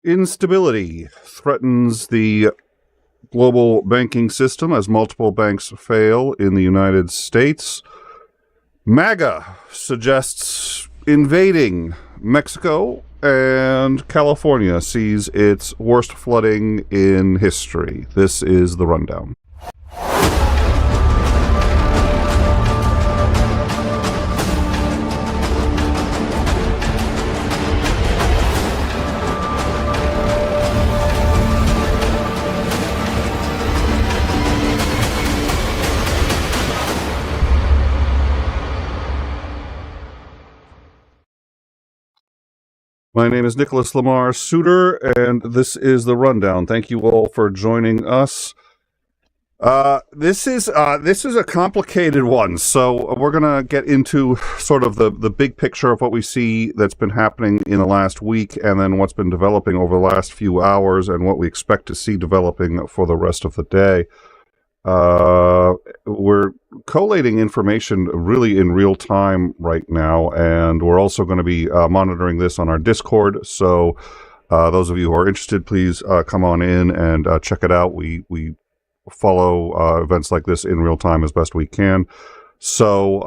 Instability threatens the global banking system as multiple banks fail in the United States. MAGA suggests invading Mexico, and California sees its worst flooding in history. This is the rundown. My name is Nicholas Lamar Suter, and this is the rundown. Thank you all for joining us. This is a complicated one, so we're gonna get into sort of the big picture of what we see that's been happening in the last week, and then what's been developing over the last few hours, and what we expect to see developing for the rest of the day. We're collating information really in real time right now, and we're also going to be monitoring this on our Discord. So those of you who are interested, please come on in and check it out. We follow events like this in real time as best we can. So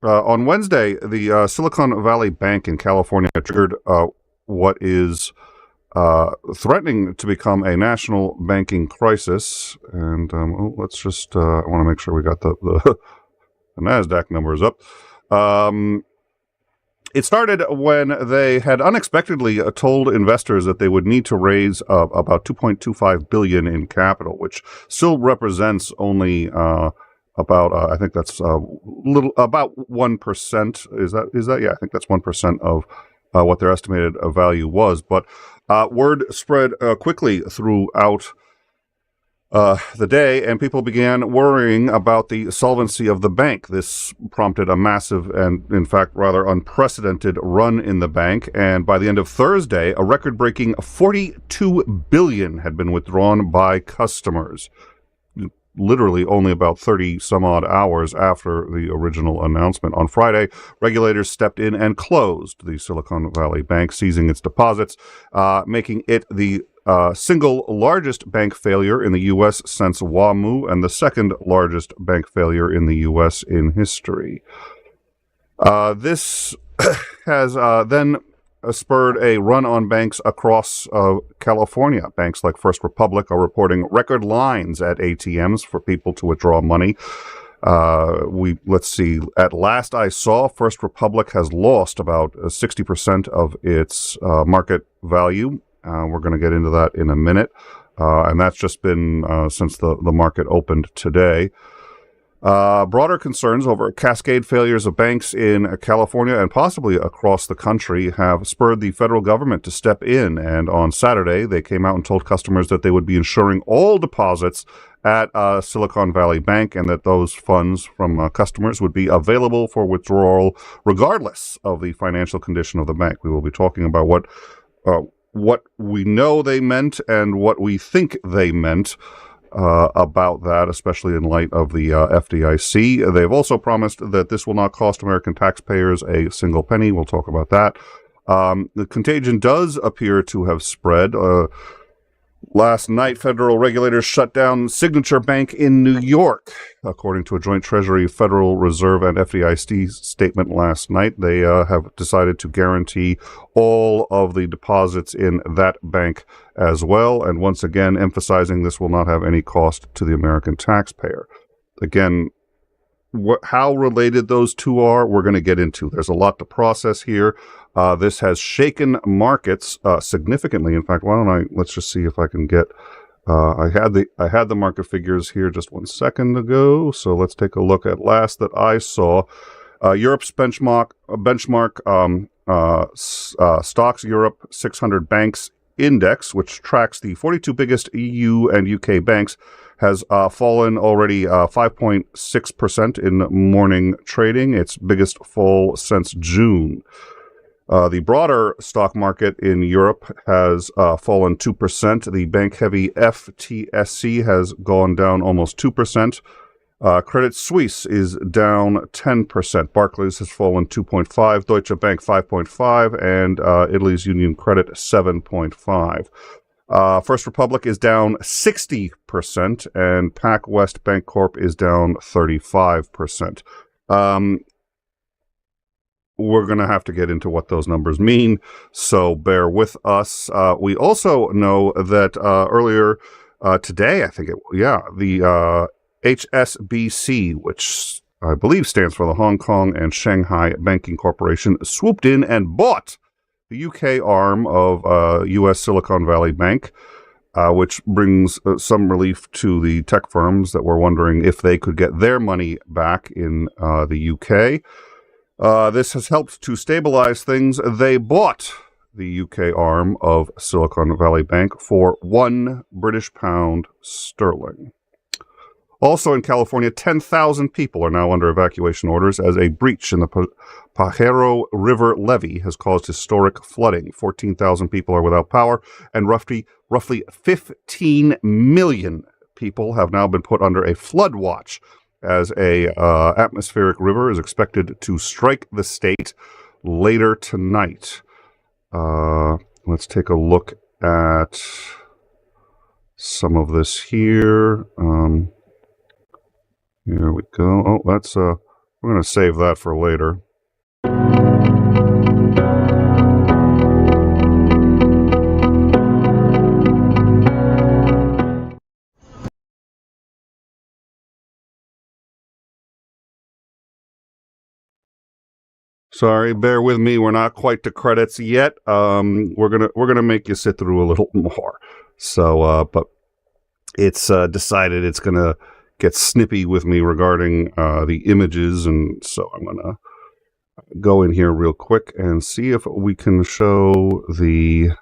on Wednesday, the Silicon Valley Bank in California triggered what is threatening to become a national banking crisis. And let's just, I want to make sure we got the NASDAQ numbers up. It started when they had unexpectedly told investors that they would need to raise about $2.25 billion in capital, which still represents only about, I think that's about 1%. Is that? Yeah, I think that's 1% of what their estimated value was. But word spread quickly throughout the day, and people began worrying about the solvency of the bank. This prompted a massive and, in fact, rather unprecedented run in the bank. And by the end of Thursday, a record-breaking $42 billion had been withdrawn by customers. Literally only about 30 some odd hours after the original announcement. On Friday, regulators stepped in and closed the Silicon Valley Bank, seizing its deposits, making it the single largest bank failure in the U.S. since 𝐍𝐬𝐜𝐿, and the second largest bank failure in the U.S. in history. This has then spurred a run on banks across California. Banks like First Republic are reporting record lines at ATMs for people to withdraw money. Let's see, at last I saw, First Republic has lost about 60% of its market value. We're going to get into that in a minute. And that's just been since the market opened today. Broader concerns over cascade failures of banks in California and possibly across the country have spurred the federal government to step in. And on Saturday, they came out and told customers that they would be insuring all deposits at Silicon Valley Bank, and that those funds from customers would be available for withdrawal regardless of the financial condition of the bank. We will be talking about what we know they meant and what we think they meant about that, especially in light of the FDIC. They've also promised that this will not cost American taxpayers a single penny. We'll talk about that. The contagion does appear to have spread. Last night, federal regulators shut down Signature Bank in New York. According to a joint Treasury, Federal Reserve, and FDIC statement last night, they have decided to guarantee all of the deposits in that bank as well. And once again, emphasizing this will not have any cost to the American taxpayer. Again, how related those two are, we're going to get into. There's a lot to process here. This has shaken markets significantly. In fact, let's just see if I can get, I had the market figures here just 1 second ago. So let's take a look at last that I saw. Europe's benchmark Stocks Europe 600 Banks Index, which tracks the 42 biggest EU and UK banks, has fallen already 5.6% in morning trading, its biggest fall since June. The broader stock market in Europe has fallen 2%. The bank-heavy FTSE has gone down almost 2%. Credit Suisse is down 10%. Barclays has fallen 2.5%, Deutsche Bank 5.5%, and Italy's Union Credit 7.5%. First Republic is down 60%, and PacWest Bancorp is down 35%. We're going to have to get into what those numbers mean, so bear with us. We also know that earlier today, I think the HSBC, which I believe stands for the Hong Kong and Shanghai Banking Corporation, swooped in and bought the UK arm of U.S. Silicon Valley Bank, which brings some relief to the tech firms that were wondering if they could get their money back in the UK. This has helped to stabilize things. They bought the UK arm of Silicon Valley Bank for £1 Also in California, 10,000 people are now under evacuation orders as a breach in the Pajaro River levee has caused historic flooding. 14,000 people are without power, and roughly 15 million people have now been put under a flood watch as a atmospheric river is expected to strike the state later tonight. Let's take a look at some of this here. Here we go. Oh, that's we're going to save that for later. Sorry, bear with me. We're not quite to credits yet. We're gonna make you sit through a little more. So, but it's decided it's gonna get snippy with me regarding the images, and so I'm gonna go in here real quick and see if we can show the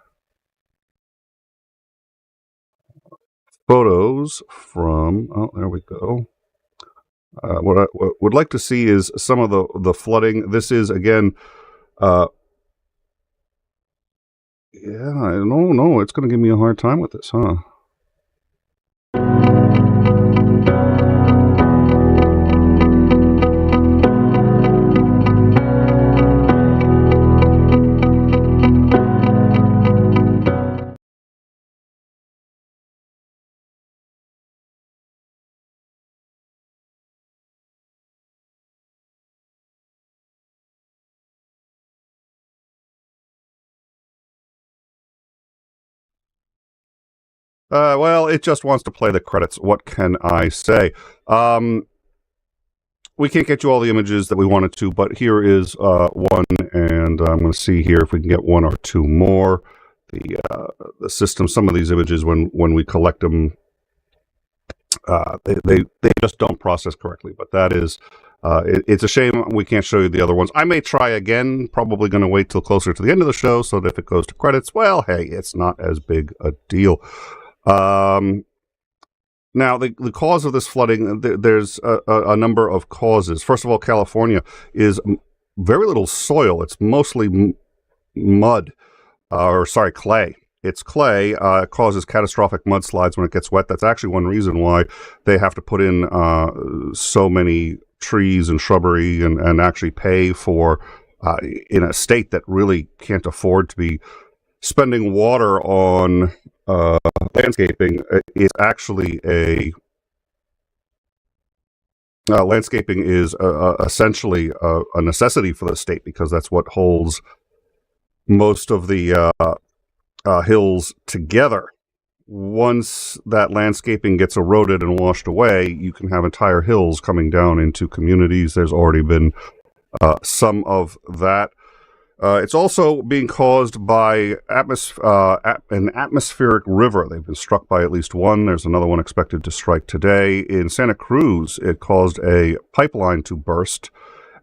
photos from. Oh, there we go. What I would like to see is some of the flooding. This is, again, yeah, no, it's going to give me a hard time with this, huh? Well, it just wants to play the credits. What can I say? We can't get you all the images that we wanted to, but here is one, and I'm going to see here if we can get one or two more. The system, some of these images, when we collect them, they just don't process correctly. But that is, it's a shame we can't show you the other ones. I may try again. Probably going to wait till closer to the end of the show, so that if it goes to credits, well, hey, it's not as big a deal. Now, the cause of this flooding, there's a number of causes. First of all, California is very little soil. It's mostly clay. It's clay. It causes catastrophic mudslides when it gets wet. That's actually one reason why they have to put in so many trees and shrubbery and actually pay for, in a state that really can't afford to be spending water on landscaping. Is actually landscaping is essentially a necessity for the state, because that's what holds most of the hills together. Once that landscaping gets eroded and washed away, you can have entire hills coming down into communities. There's already been some of that. It's also being caused by an atmospheric river. They've been struck by at least one. There's another one expected to strike today. In Santa Cruz, it caused a pipeline to burst,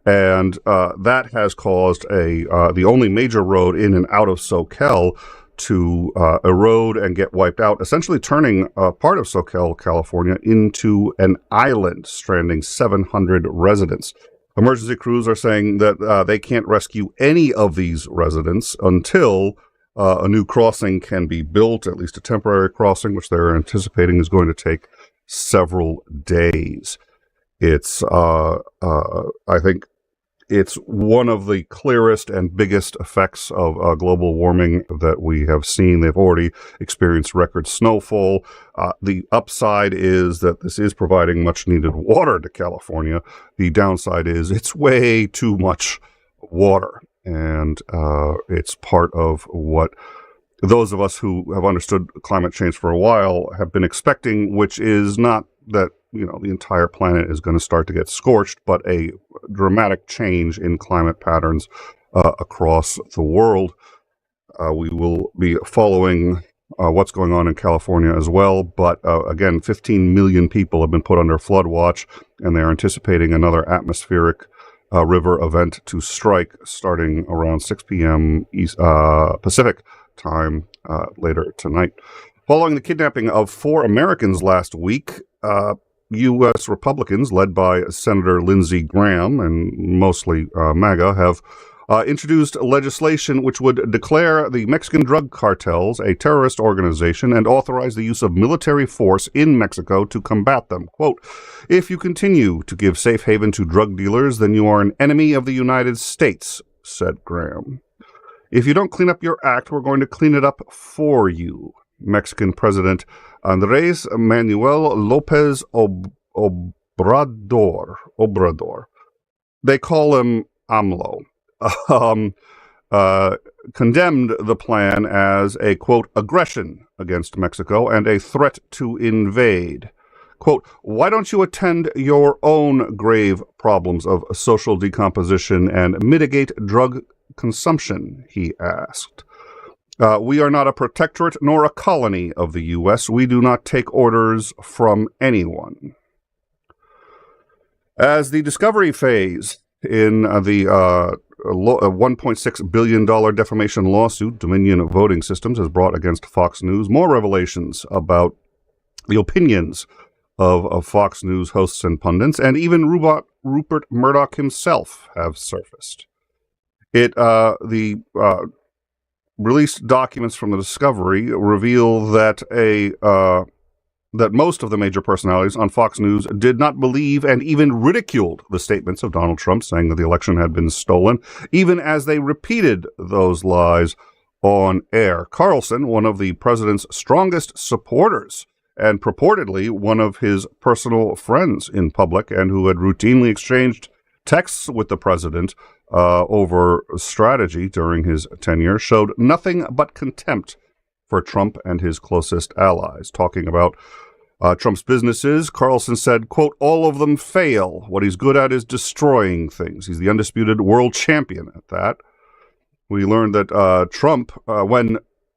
and that has caused the only major road in and out of SoCal to erode and get wiped out, essentially turning part of SoCal, California, into an island, stranding 700 residents. Emergency crews are saying that they can't rescue any of these residents until a new crossing can be built, at least a temporary crossing, which they're anticipating is going to take several days. It's, I think, it's one of the clearest and biggest effects of global warming that we have seen. They've already experienced record snowfall. The upside is that this is providing much needed water to California. The downside is it's way too much water. And it's part of what those of us who have understood climate change for a while have been expecting, which is not that the entire planet is going to start to get scorched, but a dramatic change in climate patterns across the world. We will be following what's going on in California as well. But again, 15 million people have been put under flood watch, and they're anticipating another atmospheric river event to strike starting around 6 p.m. Pacific time later tonight. Following the kidnapping of 4 Americans last week, U.S. Republicans, led by Senator Lindsey Graham and mostly MAGA, have introduced legislation which would declare the Mexican drug cartels a terrorist organization and authorize the use of military force in Mexico to combat them. Quote, "If you continue to give safe haven to drug dealers, then you are an enemy of the United States," said Graham. "If you don't clean up your act, we're going to clean it up for you." Mexican President Andrés Manuel López Obrador, they call him AMLO, condemned the plan as a, quote, aggression against Mexico and a threat to invade. Quote, "Why don't you attend your own grave problems of social decomposition and mitigate drug consumption?" he asked. "We are not a protectorate nor a colony of the U.S. We do not take orders from anyone." As the discovery phase in the $1.6 billion defamation lawsuit Dominion Voting Systems has brought against Fox News, more revelations about the opinions of Fox News hosts and pundits, and even Rupert Murdoch himself have surfaced. The released documents from the discovery reveal that that most of the major personalities on Fox News did not believe and even ridiculed the statements of Donald Trump saying that the election had been stolen, even as they repeated those lies on air. Carlson, one of the president's strongest supporters and purportedly one of his personal friends in public, and who had routinely exchanged texts with the president over strategy during his tenure, showed nothing but contempt for Trump and his closest allies. Talking about Trump's businesses, Carlson said, quote, "All of them fail. What he's good at is destroying things. He's the undisputed world champion at that." We learned that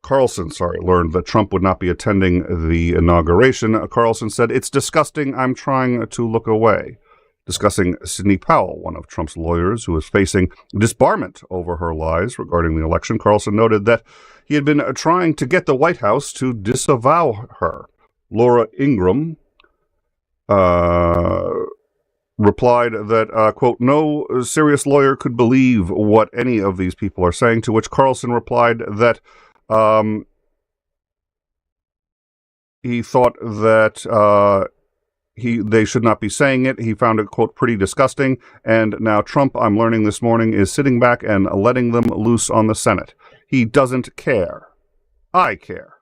Carlson learned that Trump would not be attending the inauguration, Carlson said, "It's disgusting. I'm trying to look away." Discussing Sidney Powell, one of Trump's lawyers who is facing disbarment over her lies regarding the election, Carlson noted that he had been trying to get the White House to disavow her. Laura Ingraham replied that, quote, "No serious lawyer could believe what any of these people are saying," to which Carlson replied that he thought that they should not be saying it. He found it, quote, "pretty disgusting." And now Trump, I'm learning this morning, is sitting back and letting them loose on the Senate. He doesn't care. I care,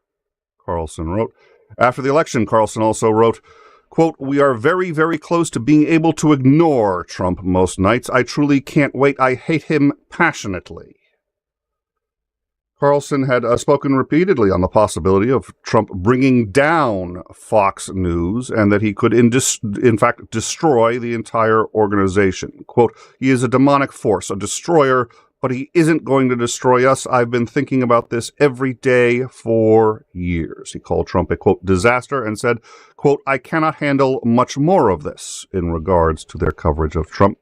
Carlson wrote. After the election, Carlson also wrote, quote, "We are very, very close to being able to ignore Trump most nights. I truly can't wait. I hate him passionately." Carlson had spoken repeatedly on the possibility of Trump bringing down Fox News and that he could, in fact, destroy the entire organization. Quote, "He is a demonic force, a destroyer, but he isn't going to destroy us. I've been thinking about this every day for years." He called Trump a, quote, "disaster," and said, quote, "I cannot handle much more of this," in regards to their coverage of Trump.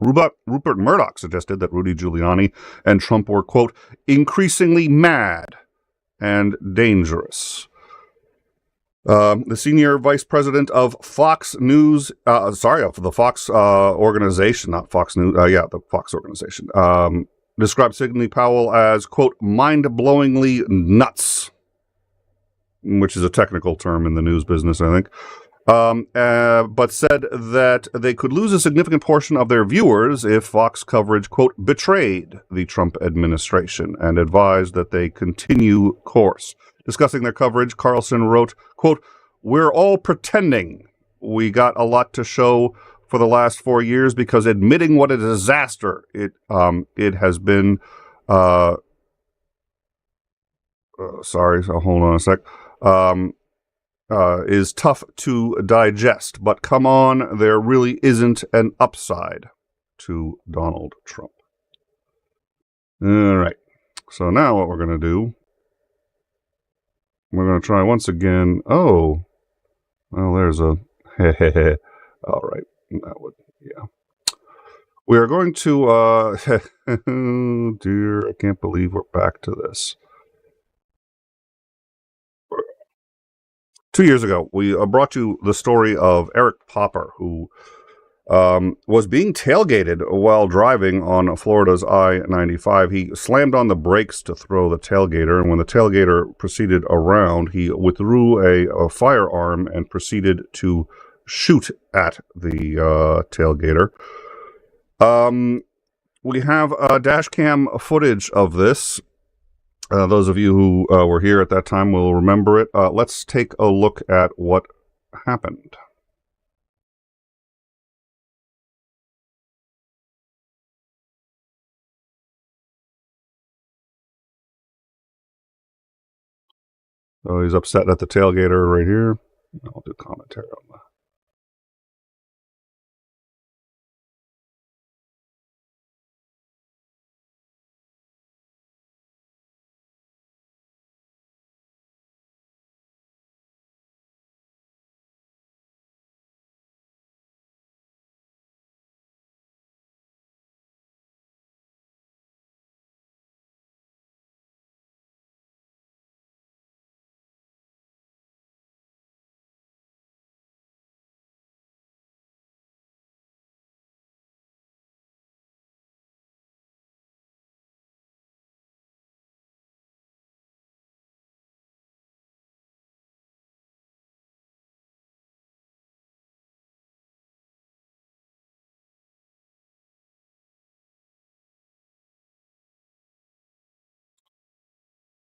Rupert Murdoch suggested that Rudy Giuliani and Trump were, quote, "increasingly mad and dangerous." The senior vice president of Fox News, of the Fox organization, not Fox News, the Fox organization, described Sidney Powell as, quote, "mind-blowingly nuts," which is a technical term in the news business, I think. but said that they could lose a significant portion of their viewers if Fox coverage, quote, betrayed the Trump administration, and advised that they continue course. Discussing their coverage, Carlson wrote, quote, "We're all pretending. We got a lot to show for the last 4 years because admitting what a disaster it has been." Sorry, so hold on a sec. Is tough to digest, but come on, there really isn't an upside to Donald Trump. All right. So now what we're going to do, we're going to try once again. Oh, well, there's a hehehe. All right. That would, yeah. We are going to, oh dear, I can't believe we're back to this. 2 years ago, we brought you the story of Eric Popper, who was being tailgated while driving on Florida's I-95. He slammed on the brakes to throw the tailgater, and when the tailgater proceeded around, he withdrew a firearm and proceeded to shoot at the tailgater. We have dash cam footage of this. Those of you who were here at that time will remember it. Let's take a look at what happened. So he's upset at the tailgater right here. I'll do commentary on that.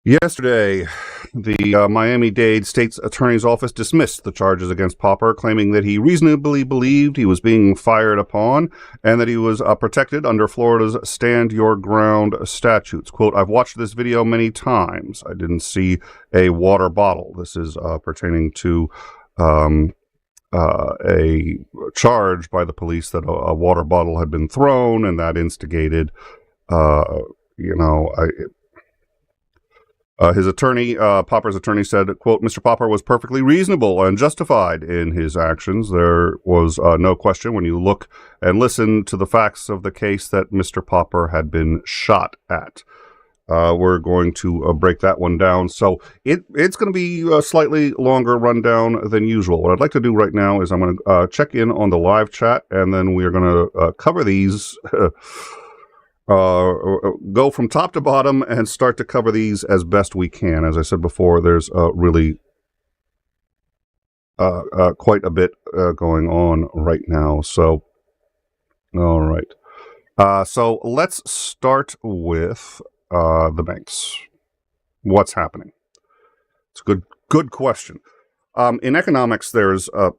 Yesterday, the Miami-Dade State's Attorney's Office dismissed the charges against Popper, claiming that he reasonably believed he was being fired upon and that he was protected under Florida's Stand Your Ground statutes. Quote, "I've watched this video many times. I didn't see a water bottle." This is pertaining to a charge by the police that a water bottle had been thrown, and that instigated, his attorney, Popper's attorney, said, quote, "Mr. Popper was perfectly reasonable and justified in his actions. There was no question when you look and listen to the facts of the case that Mr. Popper had been shot at." We're going to break that one down. So it's going to be a slightly longer rundown than usual. What I'd like to do right now is I'm going to check in on the live chat, and then we are going to cover these go from top to bottom and start to cover these as best we can. As I said before, there's really quite a bit going on right now. So, all right. So let's start with the banks. What's happening? It's a good question. In economics, there's a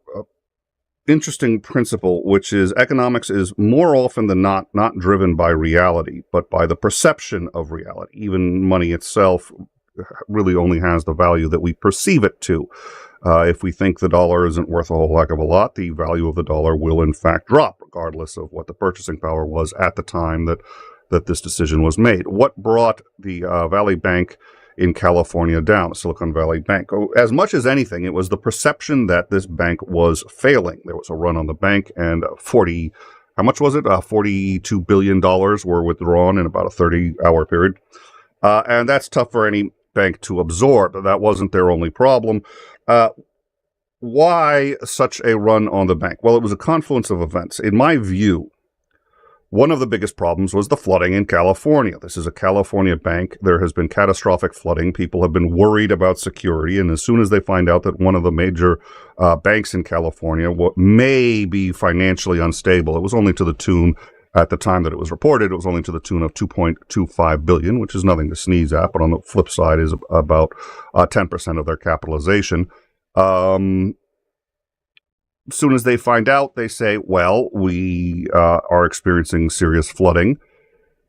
interesting principle, which is economics is more often than not driven by reality, but by the perception of reality. Even money itself really only has the value that we perceive it to. If we think the dollar isn't worth a whole heck of a lot, the value of the dollar will in fact drop, regardless of what the purchasing power was at the time that this decision was made. What brought the Valley Bank in California down, the Silicon Valley Bank? As much as anything, it was the perception that this bank was failing. There was a run on the bank, and how much was it? $42 billion were withdrawn in about a 30-hour period. And that's tough for any bank to absorb. That wasn't their only problem. Why such a run on the bank? Well, it was a confluence of events. In my view, One of the biggest problems was the flooding in California. This is a California bank. There has been catastrophic flooding. People have been worried about security. And as soon as they find out that one of the major banks in California may be financially unstable, it was only to the tune, at the time that it was reported, it was only to the tune of $2.25 billion, which is nothing to sneeze at. But on the flip side is about 10% of their capitalization. As soon as they find out, they say, well, we are experiencing serious flooding.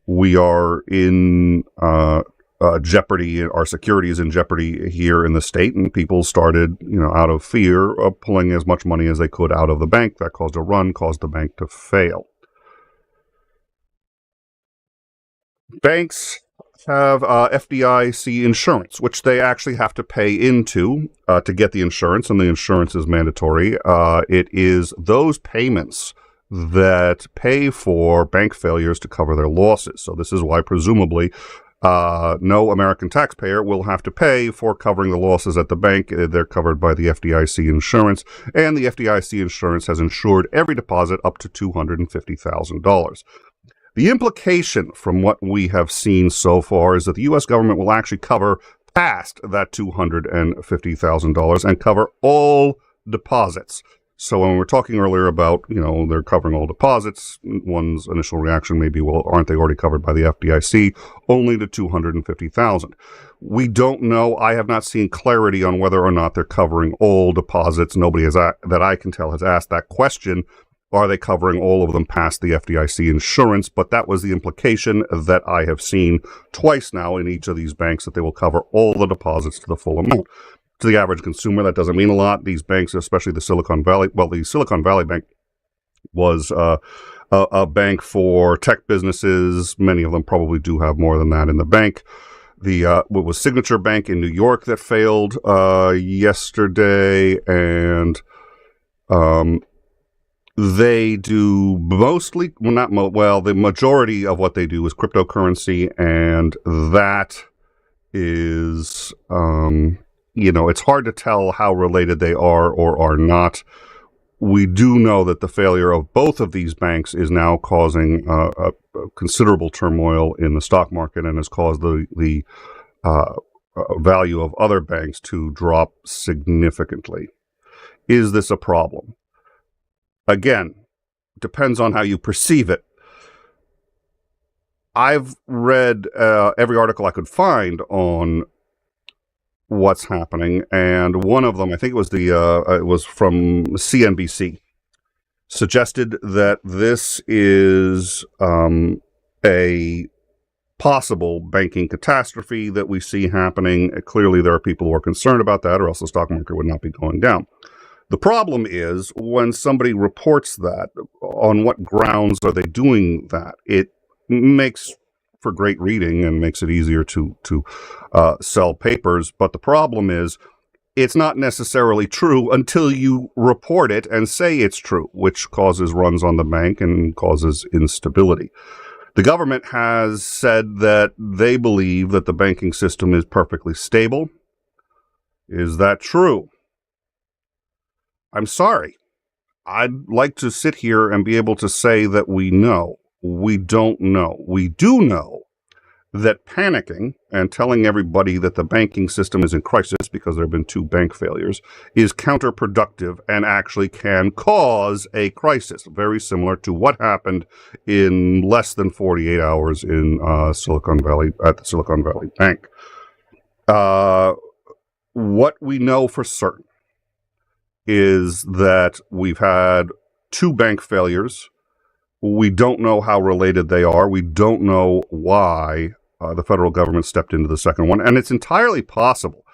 We are in jeopardy. Our security is in jeopardy here in the state. And people started, out of fear, pulling as much money as they could out of the bank. That caused a run, caused the bank to fail. Banks have FDIC insurance, which they actually have to pay into to get the insurance, and the insurance is mandatory. It is those payments that pay for bank failures to cover their losses. So this is why presumably no American taxpayer will have to pay for covering the losses at the bank. They're covered by the FDIC insurance, and the FDIC insurance has insured every deposit up to $250,000. The implication from what we have seen so far is that the U.S. government will actually cover past that $250,000 and cover all deposits. So when we were talking earlier about, they're covering all deposits, one's initial reaction may be, well, aren't they already covered by the FDIC? Only to $250,000. We don't know. I have not seen clarity on whether or not they're covering all deposits. Nobody that I can tell has asked that question. Are they covering all of them past the FDIC insurance? But that was the implication that I have seen twice now in each of these banks, that they will cover all the deposits to the full amount. To the average consumer, that doesn't mean a lot. These banks, especially the Silicon Valley Bank was a bank for tech businesses. Many of them probably do have more than that in the bank. What was Signature Bank in New York that failed yesterday, and they do mostly, the majority of what they do is cryptocurrency, and that is, it's hard to tell how related they are or are not. We do know that the failure of both of these banks is now causing a considerable turmoil in the stock market and has caused the value of other banks to drop significantly. Is this a problem? Again, depends on how you perceive it. I've read every article I could find on what's happening, and one of them, I think it was it was from CNBC, suggested that this is a possible banking catastrophe that we see happening. Clearly, there are people who are concerned about that, or else the stock market would not be going down. The problem is when somebody reports that, on what grounds are they doing that? It makes for great reading and makes it easier to sell papers. But the problem is it's not necessarily true until you report it and say it's true, which causes runs on the bank and causes instability. The government has said that they believe that the banking system is perfectly stable. Is that true? I'm sorry. I'd like to sit here and be able to say that we know. We don't know. We do know that panicking and telling everybody that the banking system is in crisis because there have been 2 bank failures is counterproductive and actually can cause a crisis, very similar to what happened in less than 48 hours in Silicon Valley, at the Silicon Valley Bank. What we know for certain is that we've had 2 bank failures. We don't know how related they are. We don't know why the federal government stepped into the second one. And it's entirely possible.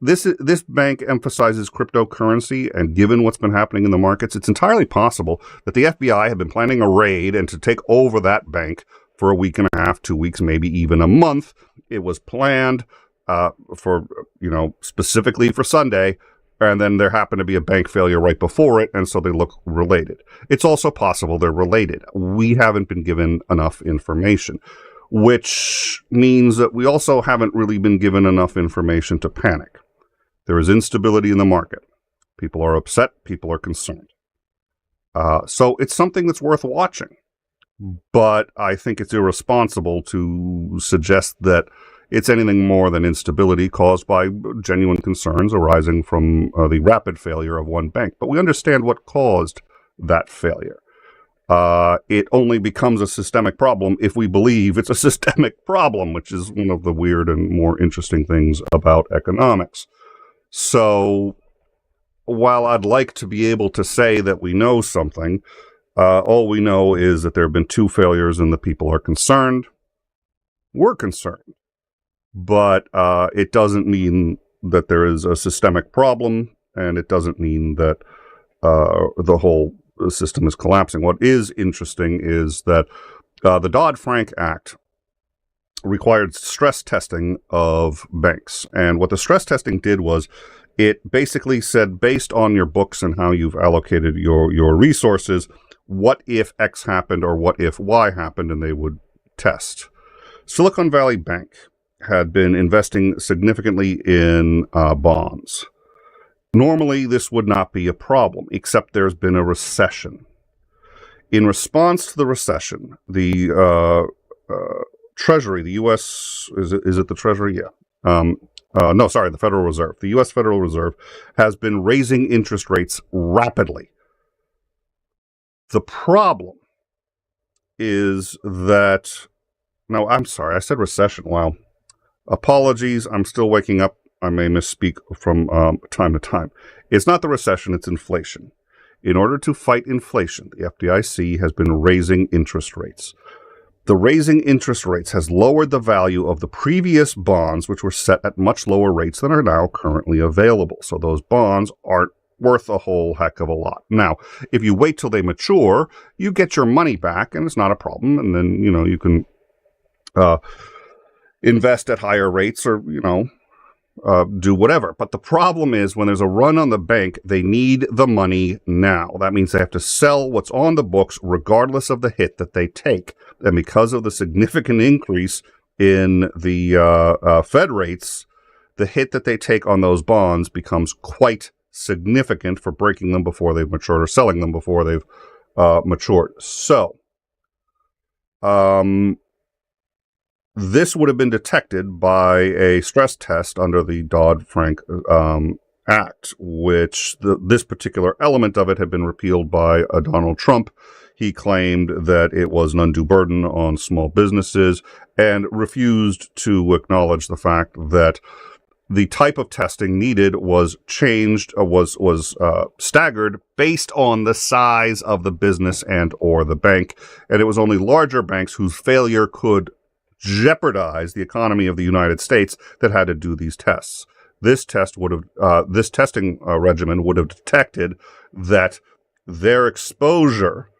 This bank emphasizes cryptocurrency, and given what's been happening in the markets, it's entirely possible that the FBI have been planning a raid and to take over that for a week and a half, 2 weeks, maybe even a month. It was planned specifically for Sunday. And then there happened to be a bank failure right before it, and so they look related. It's also possible they're related. We haven't been given enough information, which means that we also haven't really been given enough information to panic. There is instability in the market. People are upset. People are concerned. So it's something that's worth watching. but I think it's irresponsible to suggest that it's anything more than instability caused by genuine concerns arising from the rapid failure of one bank. But we understand what caused that failure. It only becomes a systemic problem if we believe it's a systemic problem, which is one of the weird and more interesting things about economics. So while I'd like to be able to say that we know something, all we know is that there have been two failures and the people are concerned. We're concerned. But it doesn't mean that there is a systemic problem, and it doesn't mean that the whole system is collapsing. What is interesting is that the Dodd-Frank Act required stress testing of banks. And what the stress testing did was it basically said, based on your books and how you've allocated your resources, what if X happened or what if Y happened, and they would test. Silicon Valley Bank had been investing significantly in bonds. Normally, this would not be a problem, except there's been a recession. In response to the recession, the Treasury, the U.S., is it the Treasury? Yeah. The Federal Reserve. The U.S. Federal Reserve has been raising interest rates rapidly. The problem is that, no, I'm sorry, I said recession. Wow. Apologies, I'm still waking up. I may misspeak from time to time. It's not the recession, it's inflation. In order to fight inflation, the FDIC has been raising interest rates. The raising interest rates has lowered the value of the previous bonds, which were set at much lower rates than are now currently available. So those bonds aren't worth a whole heck of a lot. Now, if you wait till they mature, you get your money back, and it's not a problem. And then, you can invest at higher rates or, do whatever. But the problem is when there's a run on the bank, they need the money now. That means they have to sell what's on the books regardless of the hit that they take. And because of the significant increase in the Fed rates, the hit that they take on those bonds becomes quite significant for breaking them before they've matured or selling them before they've matured. So, this would have been detected by a stress test under the Dodd-Frank Act, which this particular element of it had been repealed by Donald Trump. He claimed that it was an undue burden on small businesses and refused to acknowledge the fact that the type of testing needed was changed, was staggered based on the size of the business and or the bank. And it was only larger banks whose failure could jeopardize the economy of the United States that had to do these tests. This testing regimen would have detected that their exposure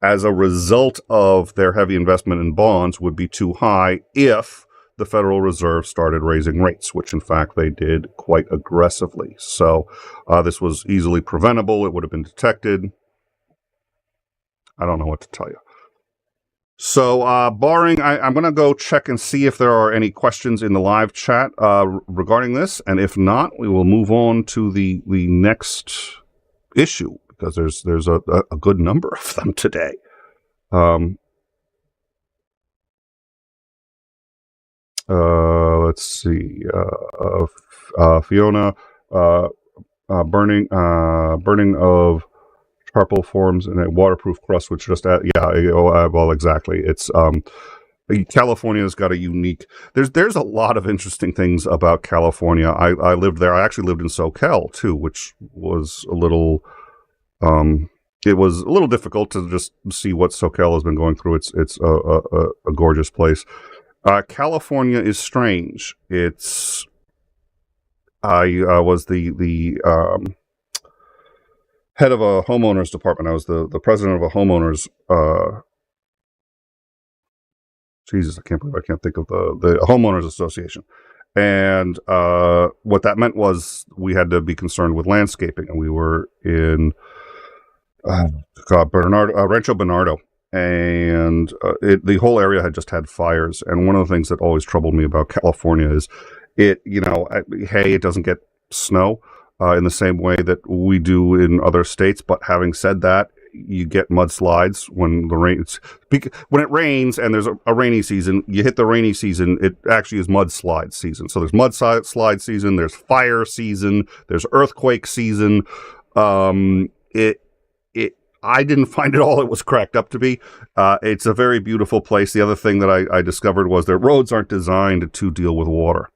as a result of their heavy investment in bonds would be too high if the Federal Reserve started raising rates, which in fact they did quite aggressively. So this was easily preventable. It would have been detected. I don't know what to tell you. So, barring, I'm going to go check and see if there are any questions in the live chat regarding this, and if not, we will move on to the next issue because there's a good number of them today. Let's see. Fiona, burning of charcoal forms in a waterproof crust, which just well, exactly. It's California's got a unique. There's a lot of interesting things about California. I lived there. I actually lived in SoCal too, which was a little. It was a little difficult to just see what SoCal has been going through. It's a gorgeous place. California is strange. I was the head of a homeowners department. I was the president of a homeowners. Jesus, I can't believe I can't think of the homeowners association. And what that meant was we had to be concerned with landscaping, and we were in Rancho Bernardo, and the whole area had just had fires. And one of the things that always troubled me about California is it doesn't get snow in the same way that we do in other states. But having said that, you get mudslides when when it rains and there's a rainy season. You hit the rainy season, it actually is mudslide season. So there's mudslide season, there's fire season, there's earthquake season. I didn't find it all it was cracked up to be. It's a very beautiful place. The other thing that I discovered was that roads aren't designed to deal with water.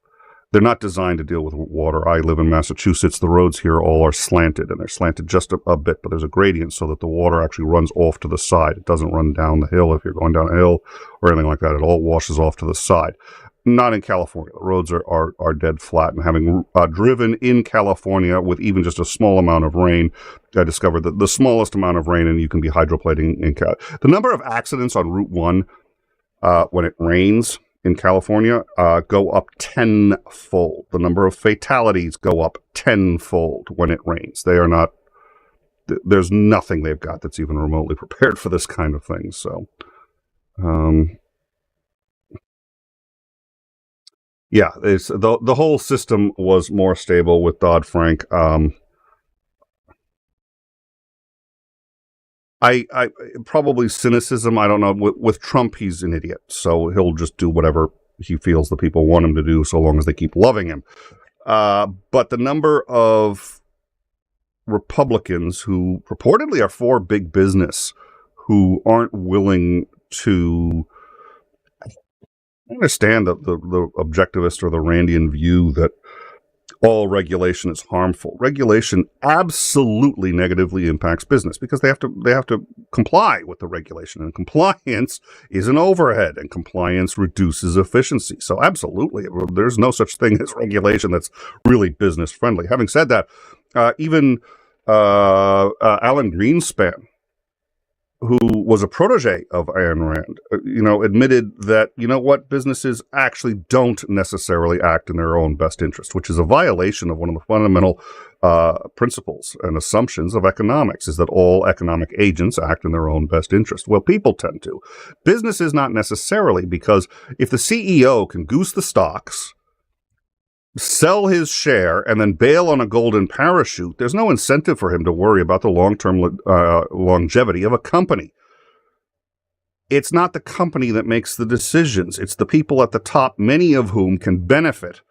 They're not designed to deal with water. I live in Massachusetts. The roads here all are slanted, and they're slanted just a bit, but there's a gradient so that the water actually runs off to the side. It doesn't run down the hill if you're going down a hill or anything like that. It all washes off to the side. Not in California. The roads are dead flat, and having driven in California with even just a small amount of rain, I discovered that the smallest amount of rain, and you can be hydroplaning in the number of accidents on Route 1 when it rains in California go up tenfold. The number of fatalities go up tenfold when it rains. They are not, there's nothing they've got that's even remotely prepared for this kind of thing. So, yeah, it's, the whole system was more stable with Dodd-Frank. I probably cynicism. I don't know. With Trump, he's an idiot, so he'll just do whatever he feels the people want him to do, so long as they keep loving him. But the number of Republicans who purportedly are for big business, who aren't willing to understand the objectivist or the Randian view that all regulation is harmful. Regulation absolutely negatively impacts business because they have to comply with the regulation, and compliance is an overhead, and compliance reduces efficiency. So absolutely, there's no such thing as regulation that's really business friendly. Having said that, even Alan Greenspan, who was a protege of Ayn Rand, admitted that, what, businesses actually don't necessarily act in their own best interest, which is a violation of one of the fundamental principles and assumptions of economics, is that all economic agents act in their own best interest. Well, people tend to. Businesses not necessarily, because if the CEO can goose the stocks, sell his share, and then bail on a golden parachute, there's no incentive for him to worry about the long-term longevity of a company. It's not the company that makes the decisions. It's the people at the top, many of whom can benefit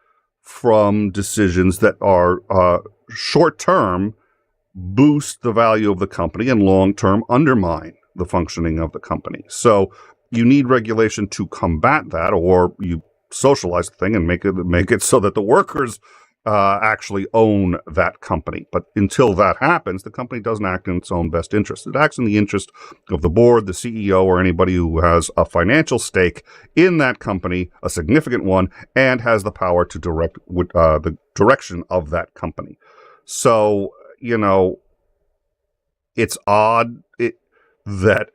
from decisions that are short-term boost the value of the company and long-term undermine the functioning of the company. So you need regulation to combat that, or you socialize the thing and make it so that the workers actually own that company. But until that happens, the company doesn't act in its own best interest. It acts in the interest of the board, the CEO, or anybody who has a financial stake in that company, a significant one, and has the power to direct the direction of that company. So, it's odd that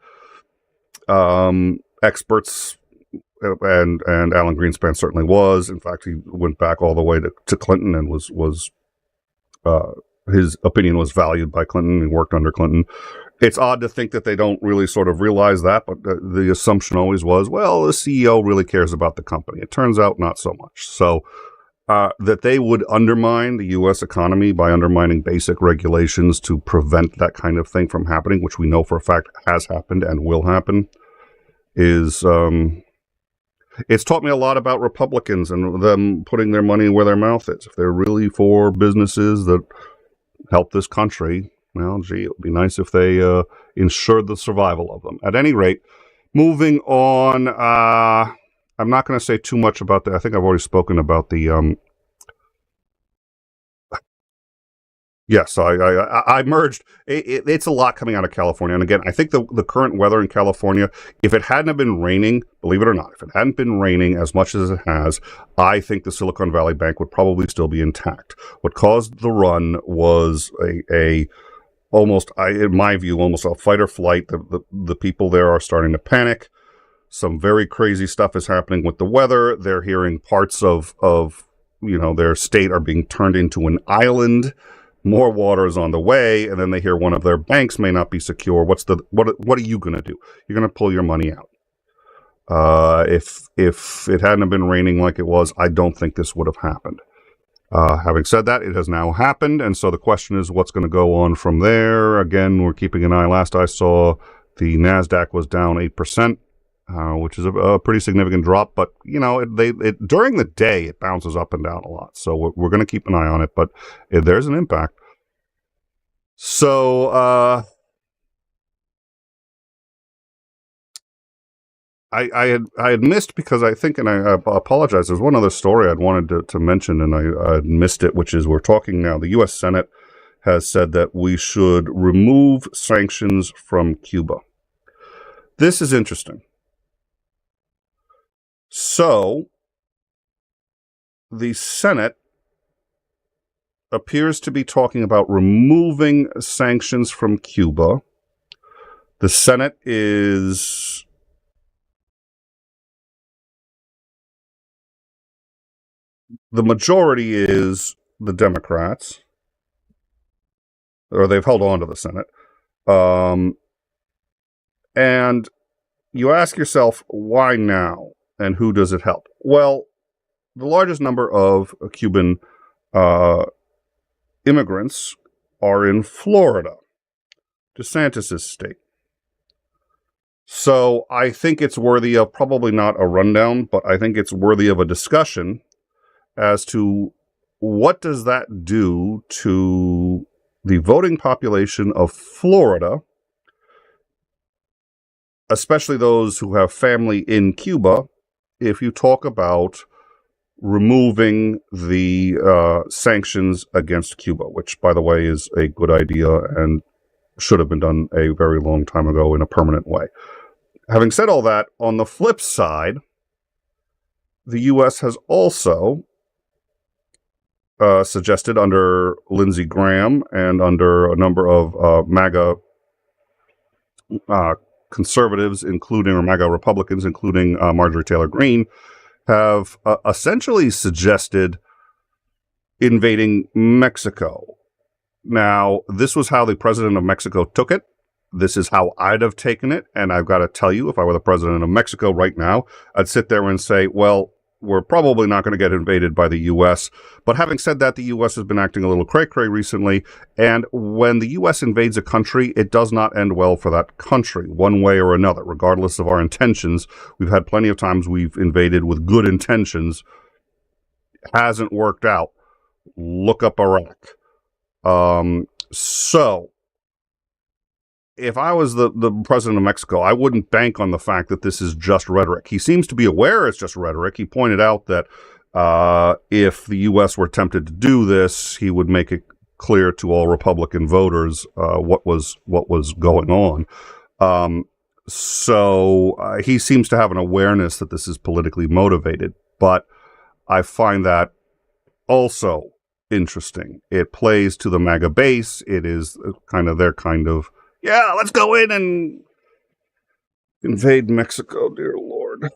experts, and Alan Greenspan certainly was. In fact, he went back all the way to Clinton and was his opinion was valued by Clinton. He worked under Clinton. It's odd to think that they don't really sort of realize that, but the assumption always was, well, the CEO really cares about the company. It turns out not so much. So that they would undermine the U.S. economy by undermining basic regulations to prevent that kind of thing from happening, which we know for a fact has happened and will happen, is it's taught me a lot about Republicans and them putting their money where their mouth is. If they're really for businesses that help this country, well, gee, it would be nice if they ensured the survival of them. At any rate, moving on, I'm not going to say too much about that. I think I've already spoken about the yes, I merged. It's a lot coming out of California. And again, I think the current weather in California, if it hadn't have been raining, believe it or not, if it hadn't been raining as much as it has, I think the Silicon Valley Bank would probably still be intact. What caused the run was almost, in my view, almost a fight or flight. The people there are starting to panic. Some very crazy stuff is happening with the weather. They're hearing parts of their state are being turned into an island. More water is on the way, and then they hear one of their banks may not be secure. What are you going to do? You're going to pull your money out. If it hadn't been raining like it was, I don't think this would have happened. Having said that, it has now happened, and so the question is what's going to go on from there. Again, we're keeping an eye. Last I saw, the NASDAQ was down 8%, which is a pretty significant drop, but, you know, during the day, it bounces up and down a lot, so we're going to keep an eye on it, but there's an impact. So, I had missed, because I think, and I apologize, there's one other story I'd wanted to mention, and I missed it, which is we're talking now, the U.S. Senate has said that we should remove sanctions from Cuba. This is interesting. So, the Senate appears to be talking about removing sanctions from Cuba. The Senate is... the majority is the Democrats, or they've held on to the Senate. And you ask yourself, why now? And who does it help? Well, the largest number of Cuban immigrants are in Florida, DeSantis' state. So I think it's worthy of, probably not a rundown, but I think it's worthy of a discussion as to what does that do to the voting population of Florida, especially those who have family in Cuba, if you talk about removing the sanctions against Cuba, which, by the way, is a good idea and should have been done a very long time ago in a permanent way. Having said all that, on the flip side, the U.S. has also suggested, under Lindsey Graham and under a number of MAGA conservatives, including, or MAGA Republicans, including Marjorie Taylor Greene, have essentially suggested invading Mexico. Now, this was how the president of Mexico took it. This is how I'd have taken it. And I've got to tell you, if I were the president of Mexico right now, I'd sit there and say, well, we're probably not going to get invaded by the U.S. But having said that, the U.S. has been acting a little cray-cray recently. And when the U.S. invades a country, it does not end well for that country, one way or another, regardless of our intentions. We've had plenty of times we've invaded with good intentions. Hasn't worked out. Look up Iraq. So, if I was the president of Mexico, I wouldn't bank on the fact that this is just rhetoric. He seems to be aware it's just rhetoric. He pointed out that if the U.S. were tempted to do this, he would make it clear to all Republican voters what was going on. So he seems to have an awareness that this is politically motivated. But I find that also interesting. It plays to the MAGA base. It is kind of their kind of, yeah, let's go in and invade Mexico, dear Lord.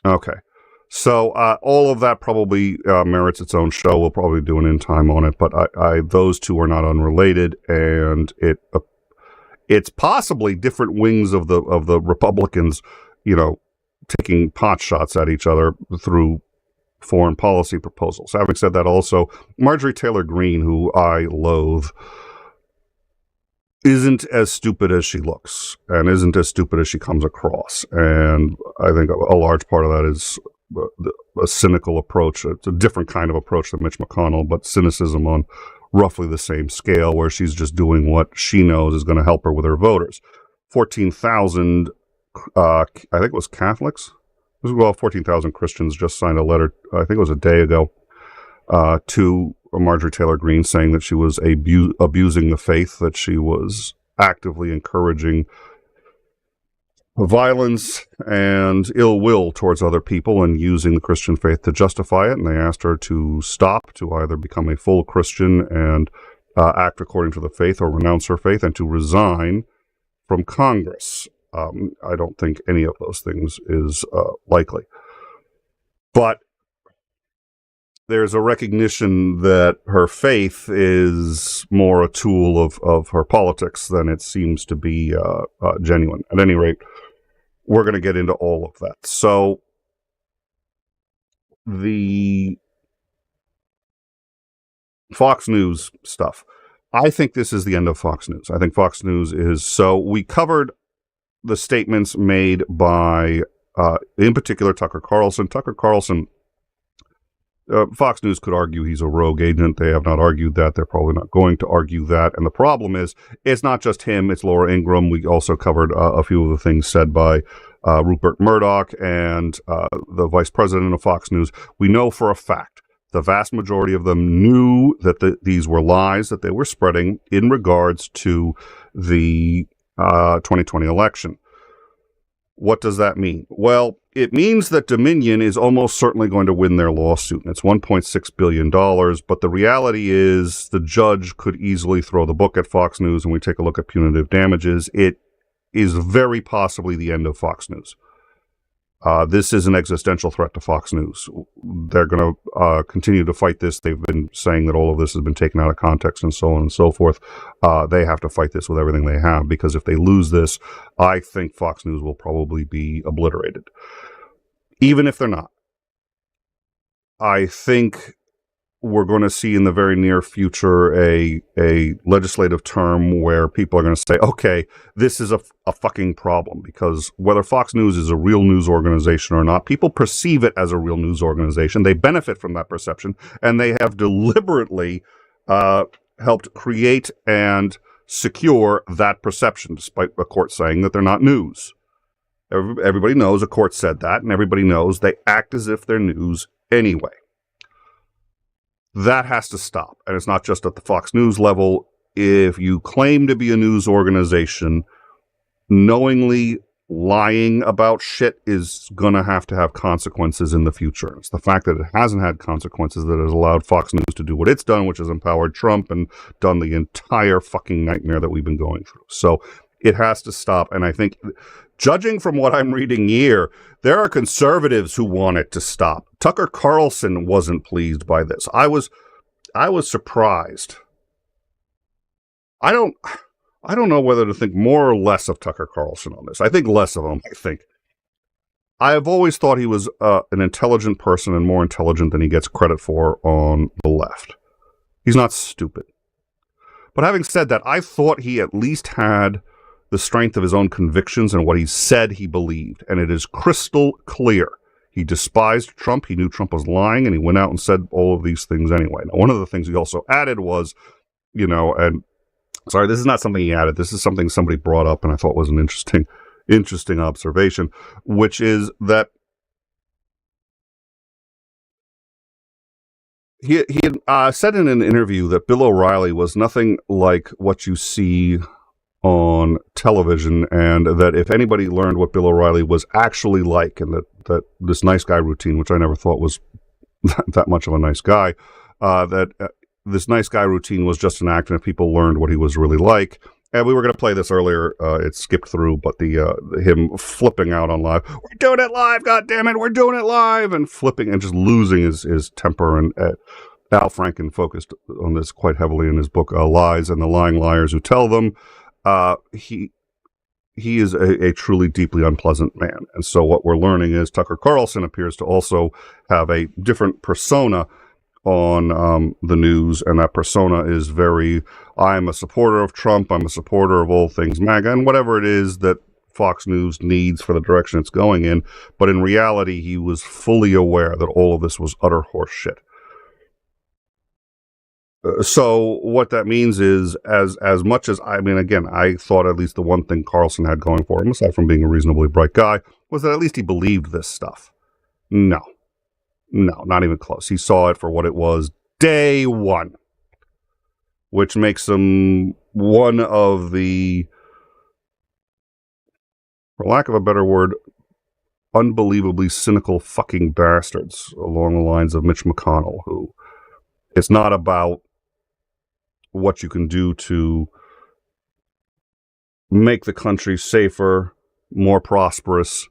Okay. So all of that probably merits its own show. We'll probably do an in time on it, but those two are not unrelated, and it's possibly different wings of the Republicans, you know, taking pot shots at each other through foreign policy proposals. Having said that, also, Marjorie Taylor Greene, who I loathe, isn't as stupid as she looks and isn't as stupid as she comes across. And I think a large part of that is a cynical approach. It's a different kind of approach than Mitch McConnell, but cynicism on roughly the same scale, where she's just doing what she knows is going to help her with her voters. 14,000, I think it was Catholics. Well, 14,000 Christians just signed a letter, I think it was a day ago, to Marjorie Taylor Greene, saying that she was abusing the faith, that she was actively encouraging violence and ill will towards other people and using the Christian faith to justify it. And they asked her to stop, to either become a full Christian and act according to the faith, or renounce her faith, and to resign from Congress. I don't think any of those things is likely. But there's a recognition that her faith is more a tool of her politics than it seems to be genuine. At any rate, we're going to get into all of that. So the Fox News stuff. I think this is the end of Fox News. I think Fox News is, so we covered the statements made by, in particular, Tucker Carlson. Tucker Carlson, Fox News could argue he's a rogue agent. They have not argued that. They're probably not going to argue that. And the problem is, it's not just him. It's Laura Ingraham. We also covered a few of the things said by Rupert Murdoch and the vice president of Fox News. We know for a fact the vast majority of them knew that these were lies that they were spreading in regards to the 2020 election. What does that mean? Well, it means that Dominion is almost certainly going to win their lawsuit. And it's $1.6 billion. But the reality is the judge could easily throw the book at Fox News. And we take a look at punitive damages. It is very possibly the end of Fox News. This is an existential threat to Fox News. They're going to continue to fight this. They've been saying that all of this has been taken out of context and so on and so forth. They have to fight this with everything they have, because if they lose this, I think Fox News will probably be obliterated. Even if they're not, I think we're going to see in the very near future a legislative term where people are going to say, okay, this is a fucking problem, because whether Fox News is a real news organization or not, people perceive it as a real news organization. They benefit from that perception, and they have deliberately helped create and secure that perception, despite a court saying that they're not news. Everybody knows a court said that, and everybody knows they act as if they're news anyway. That has to stop. And it's not just at the Fox News level. If you claim to be a news organization, knowingly lying about shit is going to have consequences in the future. It's the fact that it hasn't had consequences that has allowed Fox News to do what it's done, which has empowered Trump and done the entire fucking nightmare that we've been going through. So it has to stop. And I think, judging from what I'm reading here, there are conservatives who want it to stop. Tucker Carlson wasn't pleased by this. I was surprised. I don't know whether to think more or less of Tucker Carlson on this. I think less of him. I have always thought he was an intelligent person, and more intelligent than he gets credit for on the left. He's not stupid. But having said that, I thought he at least had the strength of his own convictions and what he said he believed. And it is crystal clear. He despised Trump. He knew Trump was lying, and he went out and said all of these things anyway. Now, one of the things he also added was, and sorry, this is not something he added. This is something somebody brought up, and I thought was an interesting observation, which is that he had said in an interview that Bill O'Reilly was nothing like what you see on television, and that if anybody learned what Bill O'Reilly was actually like, and that this nice guy routine, which I never thought was that much of a nice guy, this nice guy routine was just an act, and if people learned what he was really like. And we were going to play this earlier. It skipped through, but him flipping out on live. We're doing it live, goddammit, we're doing it live, and flipping and just losing his temper. And Al Franken focused on this quite heavily in his book, Lies and the Lying Liars Who Tell Them. He is a truly deeply unpleasant man. And so what we're learning is Tucker Carlson appears to also have a different persona on the news, and that persona is very, I'm a supporter of Trump, I'm a supporter of all things MAGA, and whatever it is that Fox News needs for the direction it's going in. But in reality, he was fully aware that all of this was utter horse shit. So what that means is, as much as, again, I thought at least the one thing Carlson had going for him, aside from being a reasonably bright guy, was that at least he believed this stuff. No, not even close. He saw it for what it was day one, which makes him one of the, for lack of a better word, unbelievably cynical fucking bastards along the lines of Mitch McConnell, who it's not about what you can do to make the country safer, more prosperous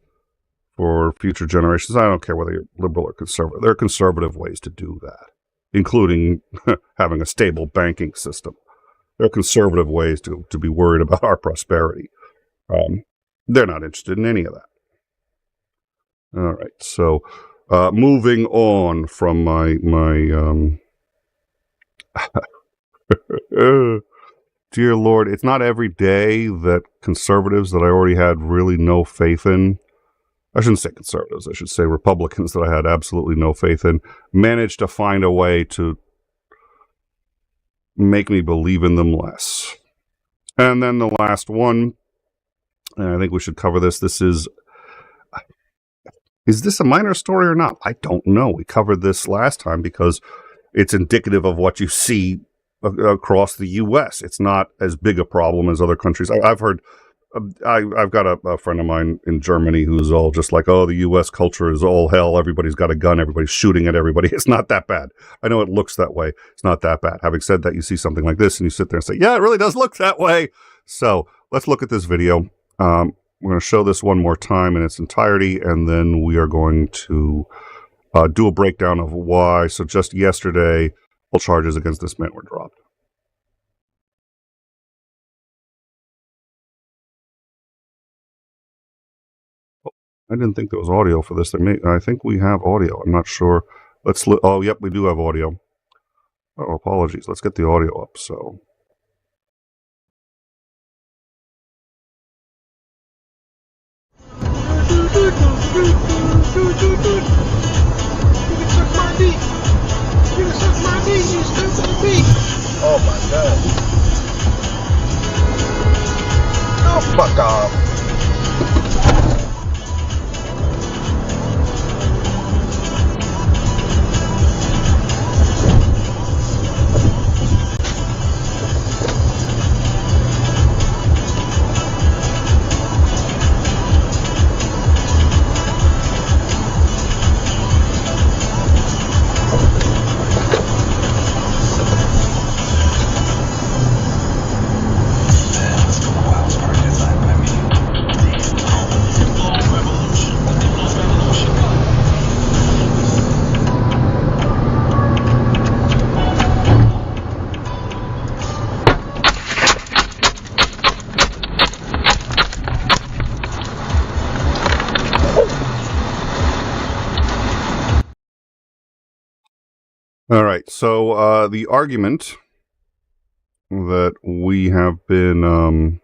for future generations. I don't care whether you're liberal or conservative. There are conservative ways to do that, including having a stable banking system. There are conservative ways to be worried about our prosperity. They're not interested in any of that. All right, so moving on from my Dear Lord, it's not every day that conservatives that I already had really no faith in, I shouldn't say conservatives, I should say Republicans that I had absolutely no faith in, managed to find a way to make me believe in them less. And then the last one, and I think we should cover this. This is this a minor story or not? I don't know. We covered this last time because it's indicative of what you see across the U.S. It's not as big a problem as other countries. I've heard, I've got a friend of mine in Germany who's all just like, oh, the U.S. culture is all hell. Everybody's got a gun. Everybody's shooting at everybody. It's not that bad. I know it looks that way. It's not that bad. Having said that, you see something like this and you sit there and say, yeah, it really does look that way. So let's look at this video. We're going to show this one more time in its entirety, and then we are going to do a breakdown of why. So just yesterday, all charges against this man were dropped. Oh, I didn't think there was audio for this. I think we have audio. I'm not sure. Oh, yep, we do have audio. Oh, apologies. Let's get the audio up. So. You can suck my dick. You can suck my dick, you stupid pig. Oh my god. Oh, fuck off. All right, so the argument that we have been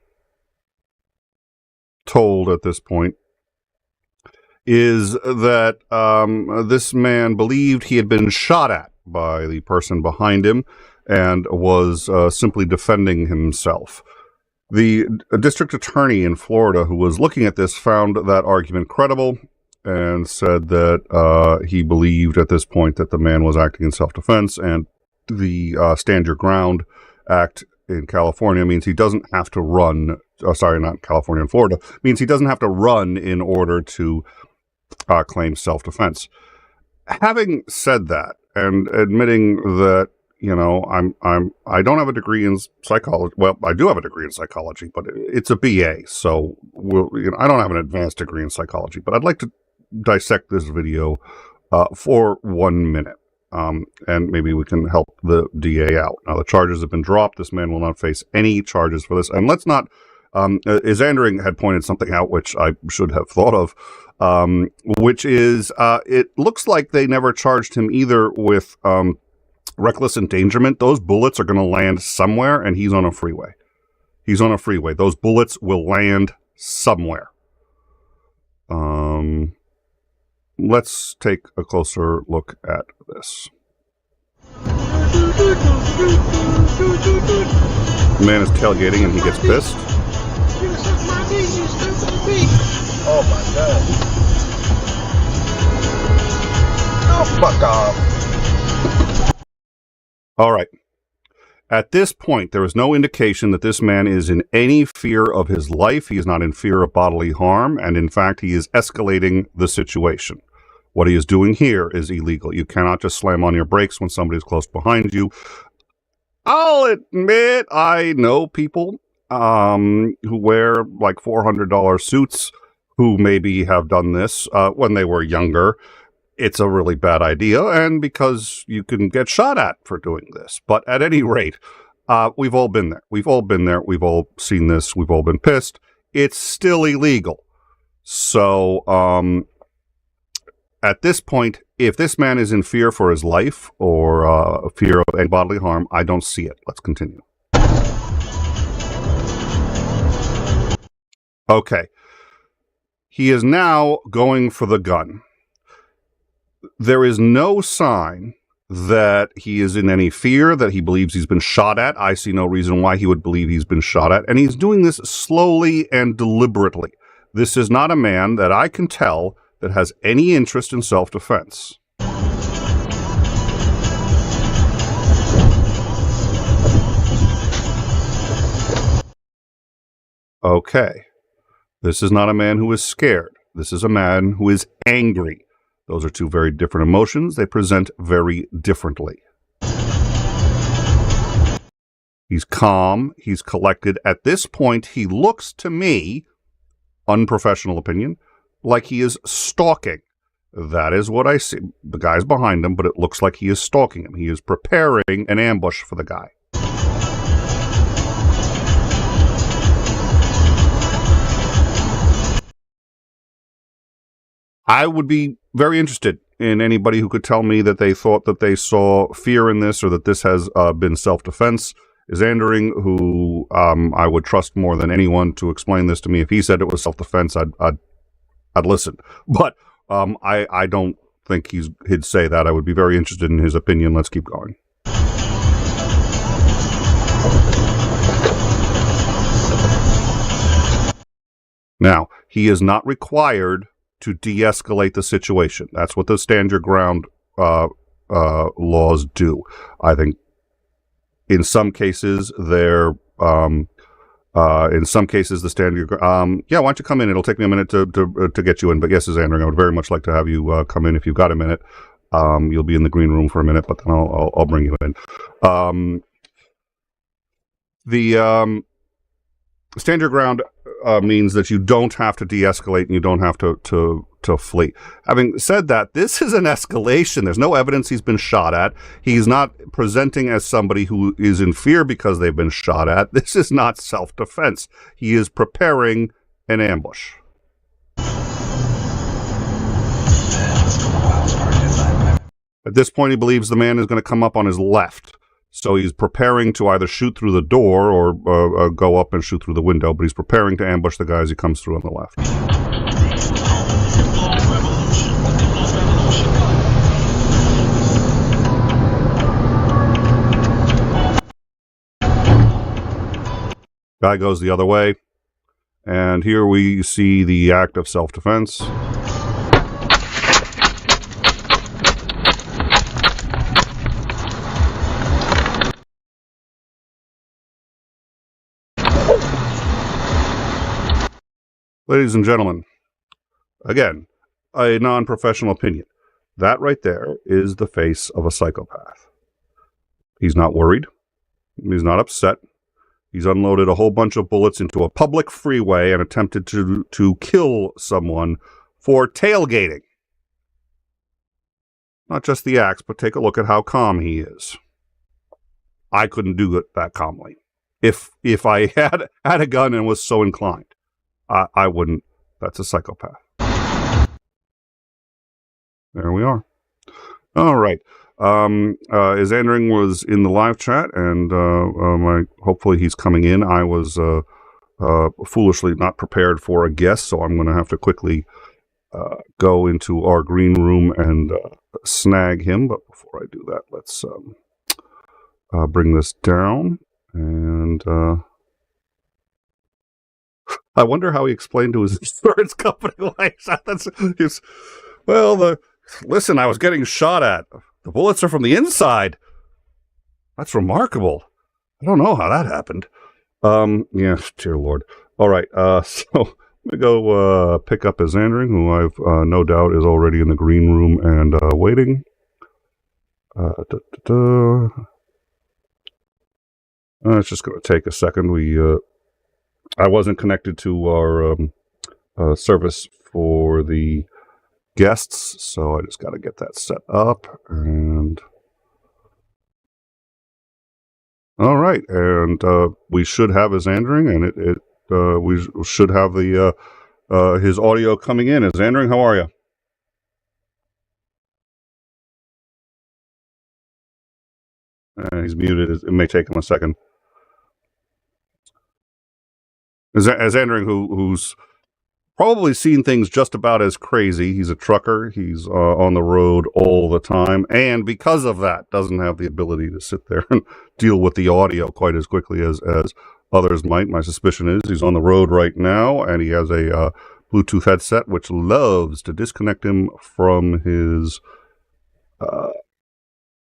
told at this point is that this man believed he had been shot at by the person behind him and was simply defending himself. The district attorney in Florida who was looking at this found that argument credible and said that he believed at this point that the man was acting in self-defense, and the Stand Your Ground Act in California means he doesn't have to run, sorry, not California, in Florida, means he doesn't have to run in order to claim self-defense. Having said that, and admitting that, you know, I don't have a degree in psychology. Well, I do have a degree in psychology, but it's a BA, so I don't have an advanced degree in psychology, but I'd like to dissect this video for 1 minute, and maybe we can help the DA out. Now, the charges have been dropped. This man will not face any charges for this. And let's not, 𝐒𝐨𝐿 had pointed something out, which I should have thought of, which is it looks like they never charged him either with reckless endangerment. Those bullets are going to land somewhere, and he's on a freeway. He's on a freeway. Those bullets will land somewhere. Let's take a closer look at this. The man is tailgating and he gets pissed. Oh my god. Oh, fuck off. All right. At this point, there is no indication that this man is in any fear of his life. He is not in fear of bodily harm. And in fact, he is escalating the situation. What he is doing here is illegal. You cannot just slam on your brakes when somebody is close behind you. I'll admit I know people who wear like $400 suits who maybe have done this when they were younger. It's a really bad idea, and because you can get shot at for doing this. But at any rate, we've all been there. We've all been there. We've all seen this. We've all been pissed. It's still illegal. So, at this point, if this man is in fear for his life or fear of any bodily harm, I don't see it. Let's continue. Okay. He is now going for the gun. There is no sign that he is in any fear, that he believes he's been shot at. I see no reason why he would believe he's been shot at. And he's doing this slowly and deliberately. This is not a man that I can tell that has any interest in self-defense. Okay. This is not a man who is scared. This is a man who is angry. Those are two very different emotions. They present very differently. He's calm. He's collected. At this point, he looks to me, unprofessional opinion, like he is stalking. That is what I see. The guy's behind him, but it looks like he is stalking him. He is preparing an ambush for the guy. I would be very interested in anybody who could tell me that they thought that they saw fear in this or that this has been self-defense. 𝐒𝐮𝐬, who I would trust more than anyone to explain this to me. If he said it was self-defense, I'd listen. But I don't think he'd say that. I would be very interested in his opinion. Let's keep going. Now, he is not required to de-escalate the situation. That's what the stand your ground laws do. I think in some cases they're in some cases the stand your yeah, why don't you come in? It'll take me a minute to get you in. But yes, 𝐒𝐮𝐬, I would very much like to have you come in if you've got a minute. You'll be in the green room for a minute, but then I'll bring you in. The stand your ground means that you don't have to de-escalate and you don't have to flee. Having said that, this is an escalation. There's no evidence he's been shot at. He's not presenting as somebody who is in fear because they've been shot at. This is not self-defense. He is preparing an ambush. At this point, he believes the man is going to come up on his left. So he's preparing to either shoot through the door or go up and shoot through the window, but he's preparing to ambush the guy as he comes through on the left. Guy goes the other way, and here we see the act of self-defense. Ladies and gentlemen, again, a non-professional opinion. That right there is the face of a psychopath. He's not worried. He's not upset. He's unloaded a whole bunch of bullets into a public freeway and attempted to kill someone for tailgating. Not just the acts, but take a look at how calm he is. I couldn't do it that calmly. If I had a gun and was so inclined. I wouldn't. That's a psychopath. There we are. All right. 𝐒𝐮𝐬 was in the live chat, and hopefully he's coming in. I was foolishly not prepared for a guest, so I'm going to have to quickly go into our green room and snag him. But before I do that, let's bring this down and... I wonder how he explained to his insurance company like that. Listen, I was getting shot at. The bullets are from the inside. That's remarkable. I don't know how that happened. Yeah, dear Lord. All right, so I'm going to go pick up 𝐒𝐮𝐬, who I've no doubt is already in the green room and waiting. It's just going to take a second. I wasn't connected to our service for the guests, so I just got to get that set up. And all right, and we should have 𝐒𝐮𝐬, and we should have the his audio coming in. 𝐒𝐮𝐬, how are you? He's muted. It may take him a second. As Andring, who's probably seen things just about as crazy. He's a trucker. He's on the road all the time. And because of that, doesn't have the ability to sit there and deal with the audio quite as quickly as others might. My suspicion is he's on the road right now, and he has a Bluetooth headset, which loves to disconnect him from his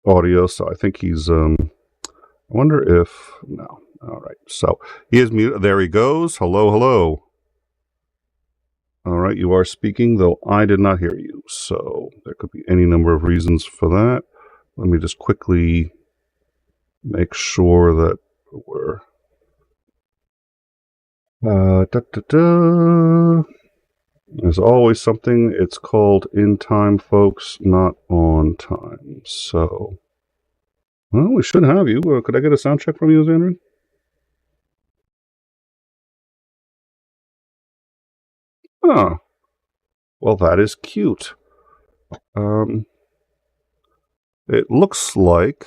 audio. So I think he's, I wonder if, no. All right. So he is muted. There he goes. Hello, hello. All right, you are speaking, though I did not hear you. So there could be any number of reasons for that. Let me just quickly make sure that we're... There's always something. It's called in time, folks, not on time. So, well, we should have you. Could I get a sound check from you, Xandrin? Oh, well, that is cute. It looks like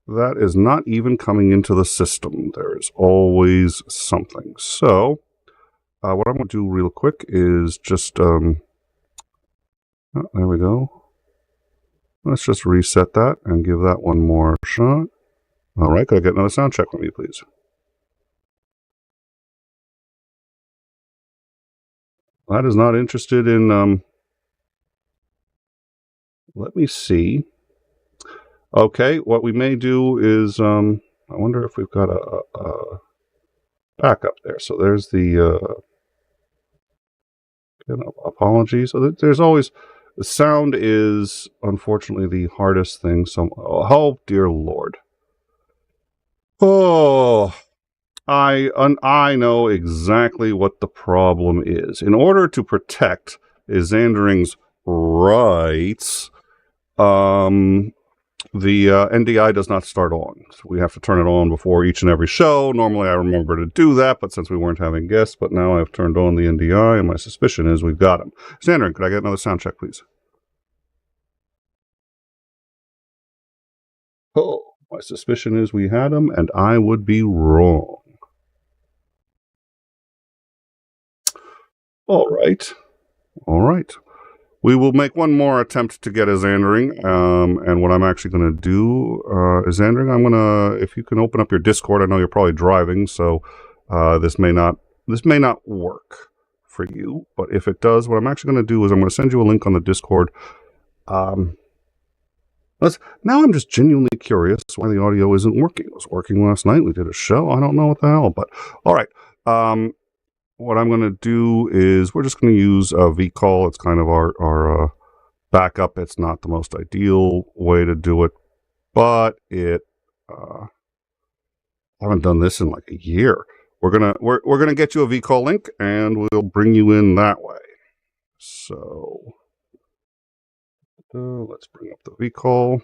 that is not even coming into the system. There is always something. So, what I'm going to do real quick is just, oh, there we go. Let's just reset that and give that one more shot. All right, could I get another sound check from you, please? That is not interested in, let me see. Okay, what we may do is, I wonder if we've got a backup there. So there's the, apologies. So there's always, the sound is, unfortunately, the hardest thing. So, oh, dear Lord. Oh, I know exactly what the problem is. In order to protect Xandring's rights, the NDI does not start on. So we have to turn it on before each and every show. Normally I remember to do that, but since we weren't having guests, but now I've turned on the NDI, and my suspicion is we've got him. Xandring, could I get another sound check, please? Oh, my suspicion is we had him, and I would be wrong. All right. All right. We will make one more attempt to get a Xandring, and what I'm actually going to do is, Xandring, I'm going to, if you can open up your Discord. I know you're probably driving, so this may not work for you, but if it does, what I'm actually going to do is I'm going to send you a link on the Discord. Now I'm just genuinely curious why the audio isn't working. It was working last night. We did a show. I don't know what the hell, but all right. What I'm going to do is we're just going to use a vCall. It's kind of our backup. It's not the most ideal way to do it, but it I haven't done this in like a year. We're gonna get you a vCall link, and we'll bring you in that way. So let's bring up the vCall,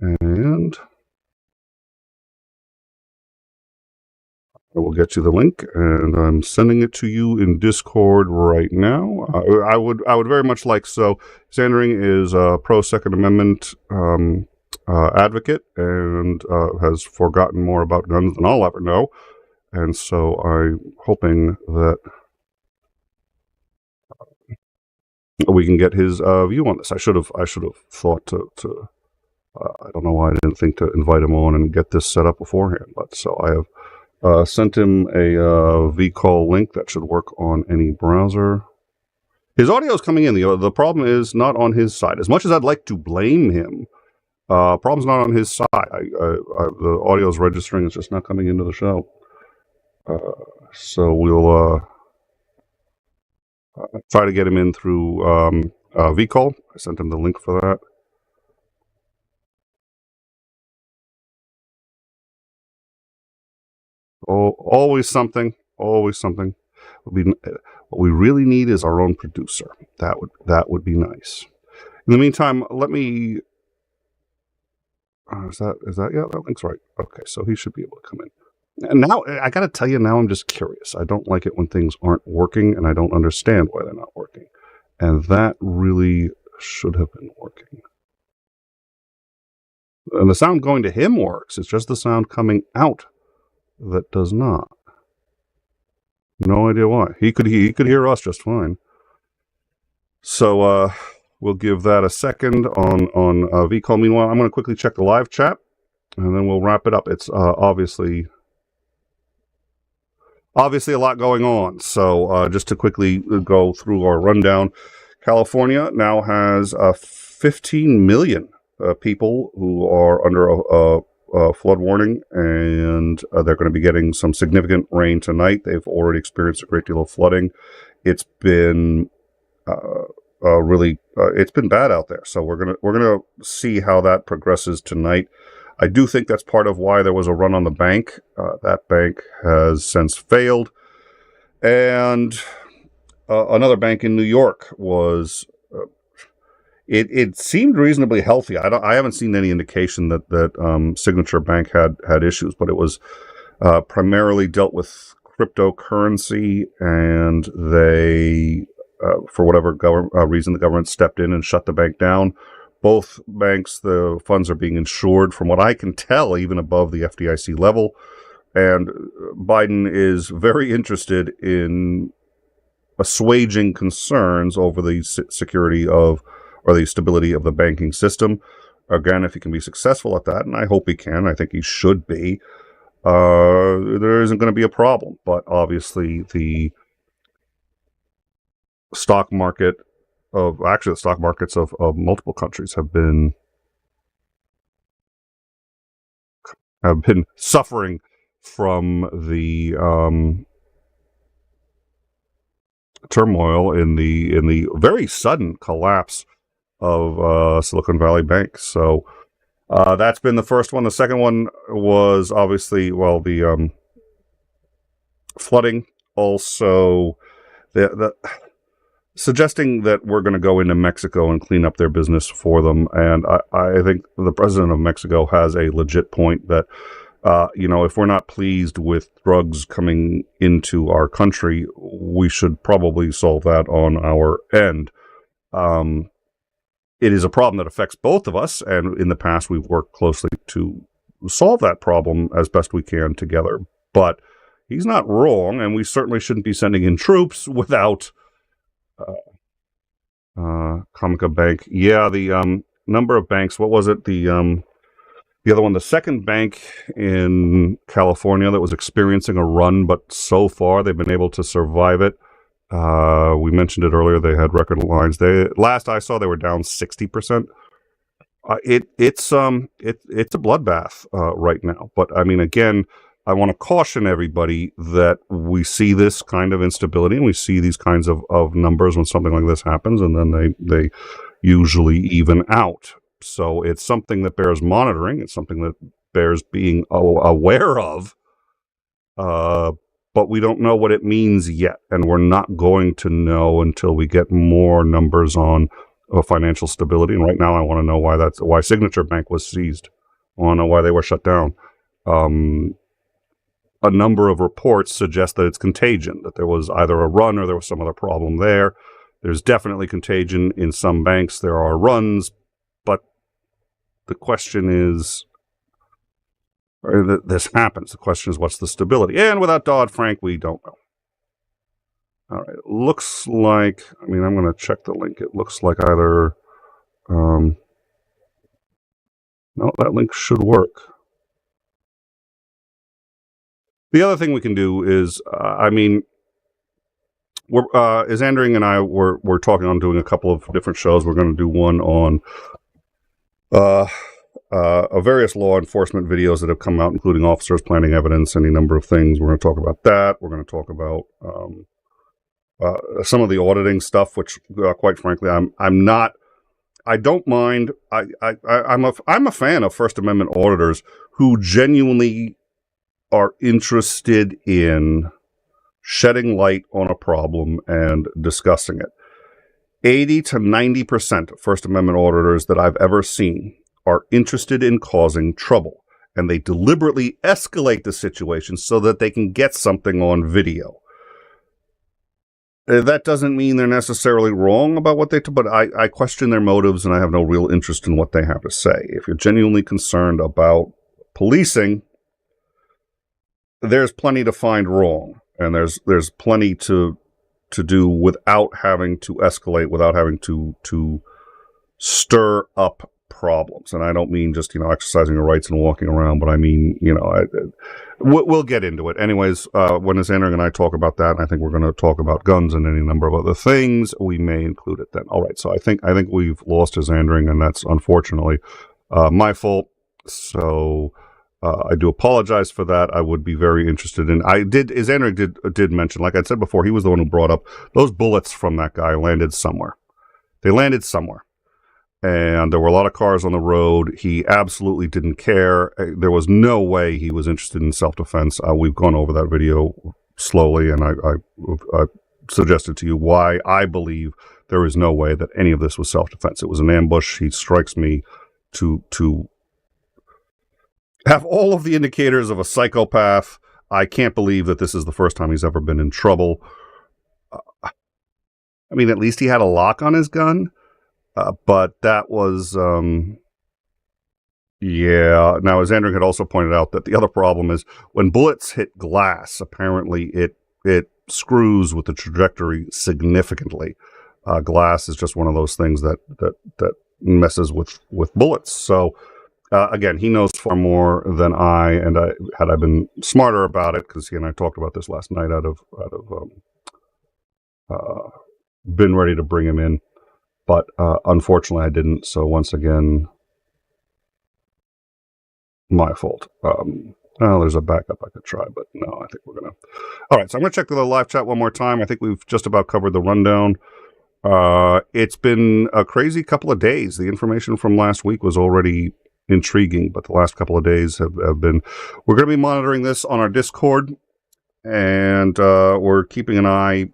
and I will get you the link, and I'm sending it to you in Discord right now. I would very much like so. Xandring is a pro Second Amendment advocate, and has forgotten more about guns than I'll ever know. And so I'm hoping that we can get his view on this. I should have thought to I don't know why I didn't think to invite him on and get this set up beforehand. But so I have sent him a vCall link that should work on any browser. His audio is coming in. The problem is not on his side. As much as I'd like to blame him, problem's not on his side. The audio is registering. It's just not coming into the show. So we'll try to get him in through vCall. I sent him the link for that. Oh, always something. Always something. What we really need is our own producer. That would be nice. In the meantime, let me. Is that yeah? That link's right. Okay, so he should be able to come in. And now I got to tell you, now I'm just curious. I don't like it when things aren't working, and I don't understand why they're not working. And that really should have been working. And the sound going to him works. It's just the sound coming out that does not. No idea why. He could hear us just fine. So we'll give that a second on 𝐍𝐤𝐚𝐬. Meanwhile, I'm going to quickly check the live chat, and then we'll wrap it up. It's obviously a lot going on. So just to quickly go through our rundown, California now has 15 million people who are under a flood warning, and they're going to be getting some significant rain tonight. They've already experienced a great deal of flooding. It's been it's been bad out there. So we're gonna see how that progresses tonight. I do think that's part of why there was a run on the bank. That bank has since failed, and another bank in New York was. It seemed reasonably healthy. I haven't seen any indication that Signature Bank had issues, but it was primarily dealt with cryptocurrency, and they, for whatever reason, the government stepped in and shut the bank down. Both banks, the funds are being insured, from what I can tell, even above the FDIC level. And Biden is very interested in assuaging concerns over the security of, or the stability of the banking system. Again, if he can be successful at that, and I hope he can, I think he should be, there isn't going to be a problem. But obviously the stock market the stock markets of multiple countries have been suffering from the turmoil in the very sudden collapse of Silicon Valley Bank. So that's been the first one. The second one was obviously, well, the flooding. Also, the suggesting that we're going to go into Mexico and clean up their business for them. And I think the president of Mexico has a legit point that, if we're not pleased with drugs coming into our country, we should probably solve that on our end. It is a problem that affects both of us, and in the past we've worked closely to solve that problem as best we can together. But he's not wrong, and we certainly shouldn't be sending in troops without 𝐒𝐚𝐬𝐵 Bank. Yeah, the number of banks, what was it? The other one, the second bank in California that was experiencing a run, but so far they've been able to survive it. We mentioned it earlier. They had record lines. Last I saw, they were down 60%. It's a bloodbath right now. But I mean, again, I want to caution everybody that we see this kind of instability and we see these kinds of numbers when something like this happens, and then they usually even out. So it's something that bears monitoring. It's something that bears being aware of. But we don't know what it means yet, and we're not going to know until we get more numbers on financial stability. And right now, I want to know why Signature Bank was seized. I want to know why they were shut down. A number of reports suggest that it's contagion, that there was either a run or there was some other problem there. There's definitely contagion in some banks. There are runs, but the question is, this happens. The question is, what's the stability? And without Dodd-Frank, we don't know. All right. It looks like, I'm going to check the link. It looks like either, no, that link should work. The other thing we can do is, Andring and I we're talking on doing a couple of different shows. We're going to do one on various law enforcement videos that have come out, including officers planting evidence, any number of things. We're going to talk about that. We're going to talk about some of the auditing stuff, which, quite frankly, I don't mind. I'm a fan of First Amendment auditors who genuinely are interested in shedding light on a problem and discussing it. 80 to 90% of First Amendment auditors that I've ever seen are interested in causing trouble, and they deliberately escalate the situation so that they can get something on video. That doesn't mean they're necessarily wrong about what they do, but I question their motives, and I have no real interest in what they have to say. If you're genuinely concerned about policing, there's plenty to find wrong, and there's plenty to do without having to escalate, without having to stir up problems. And I don't mean just, exercising your rights and walking around, but I mean, we'll get into it. Anyways, when Zandring and I talk about that, and I think we're going to talk about guns and any number of other things, we may include it then. All right, so I think we've lost Zandring, and that's unfortunately my fault. So I do apologize for that. I would be very interested in. Zandring did mention, like I said before, he was the one who brought up those bullets from that guy landed somewhere. They landed somewhere. And there were a lot of cars on the road. He absolutely didn't care. There was no way he was interested in self-defense. We've gone over that video slowly, and I suggested to you why I believe there is no way that any of this was self-defense. It was an ambush. He strikes me to have all of the indicators of a psychopath. I can't believe that this is the first time he's ever been in trouble. I mean, at least he had a lock on his gun. But that was, yeah. Now, as Andrew had also pointed out, that the other problem is when bullets hit glass, apparently it screws with the trajectory significantly. Glass is just one of those things that messes with bullets. So, again, he knows far more than I, and had I been smarter about it, because he and I talked about this last night, been ready to bring him in. But unfortunately, I didn't. So once again, my fault. There's a backup I could try, but no, I think we're going to. All right, so I'm going to check the live chat one more time. I think we've just about covered the rundown. It's been a crazy couple of days. The information from last week was already intriguing, but the last couple of days have been. We're going to be monitoring this on our Discord, and we're keeping an eye.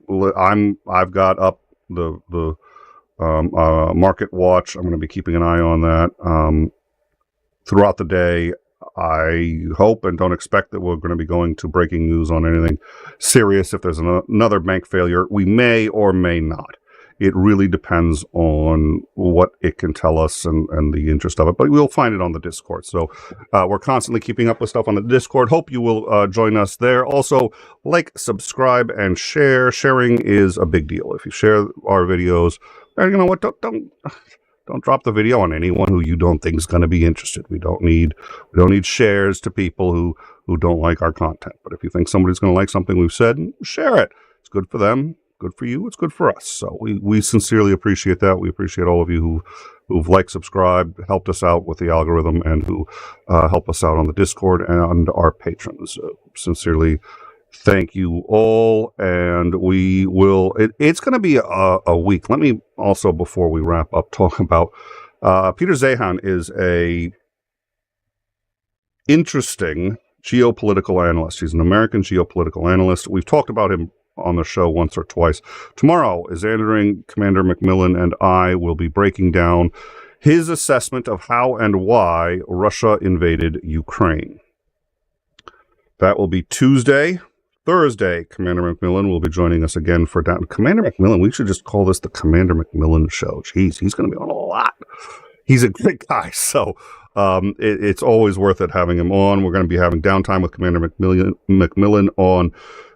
I've got up the Market Watch. I'm going to be keeping an eye on that throughout the day. I hope and don't expect that we're going to be going to breaking news on anything serious. If there's another bank failure, we may or may not. It really depends on what it can tell us and the interest of it. But we'll find it on the Discord. So we're constantly keeping up with stuff on the Discord. Hope you will join us there. Also, like, subscribe, and share. Sharing is a big deal. If you share our videos, you know what? Don't drop the video on anyone who you don't think is going to be interested. We don't need shares to people who don't like our content. But if you think somebody's going to like something we've said, share it. It's good for them. Good for you. It's good for us. So we sincerely appreciate that. We appreciate all of you who've liked, subscribed, helped us out with the algorithm, and who help us out on the Discord and our patrons. Sincerely, thank you all. And we will. It's going to be a week. Let me also, before we wrap up, talk about Peter 𝐒𝐤𝐻𝐬 is a interesting geopolitical analyst. He's an American geopolitical analyst. We've talked about him on the show once or twice. Tomorrow, Zandring, Commander McMillan, and I will be breaking down his assessment of how and why Russia invaded Ukraine. That will be Tuesday. Thursday, Commander McMillan will be joining us again for down. Commander McMillan, we should just call this the Commander McMillan Show. Jeez, he's going to be on a lot. He's a great guy, so it's always worth it having him on. We're going to be having downtime with Commander McMillan on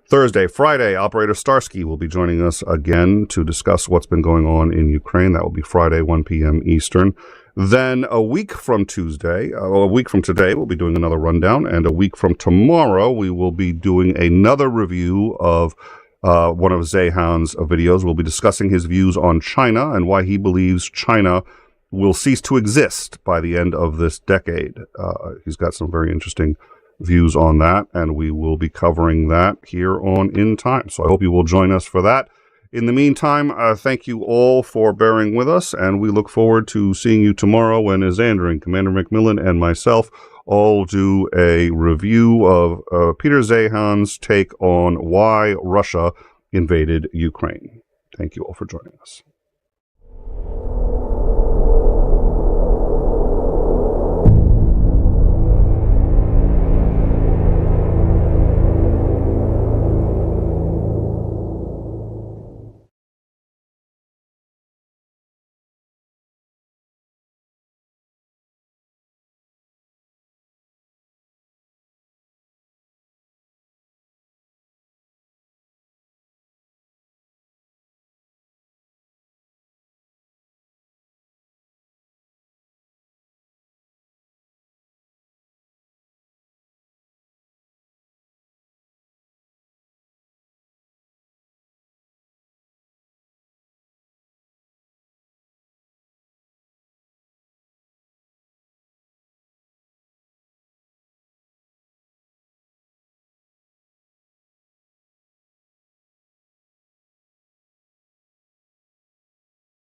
Thursday. Friday, Operator Starsky will be joining us again to discuss what's been going on in Ukraine. That will be Friday, 1 p.m. Eastern. Then a week from today, we'll be doing another rundown. And a week from tomorrow, we will be doing another review of one of 𝐒𝐤𝐻𝐬's videos. We'll be discussing his views on China and why he believes China will cease to exist by the end of this decade. He's got some very interesting views on that, and we will be covering that here on In Time. So I hope you will join us for that. In the meantime, thank you all for bearing with us, and we look forward to seeing you tomorrow when Zandring, Commander McMillan, and myself all do a review of Peter 𝐒𝐤𝐻𝐬's take on why Russia invaded Ukraine. Thank you all for joining us.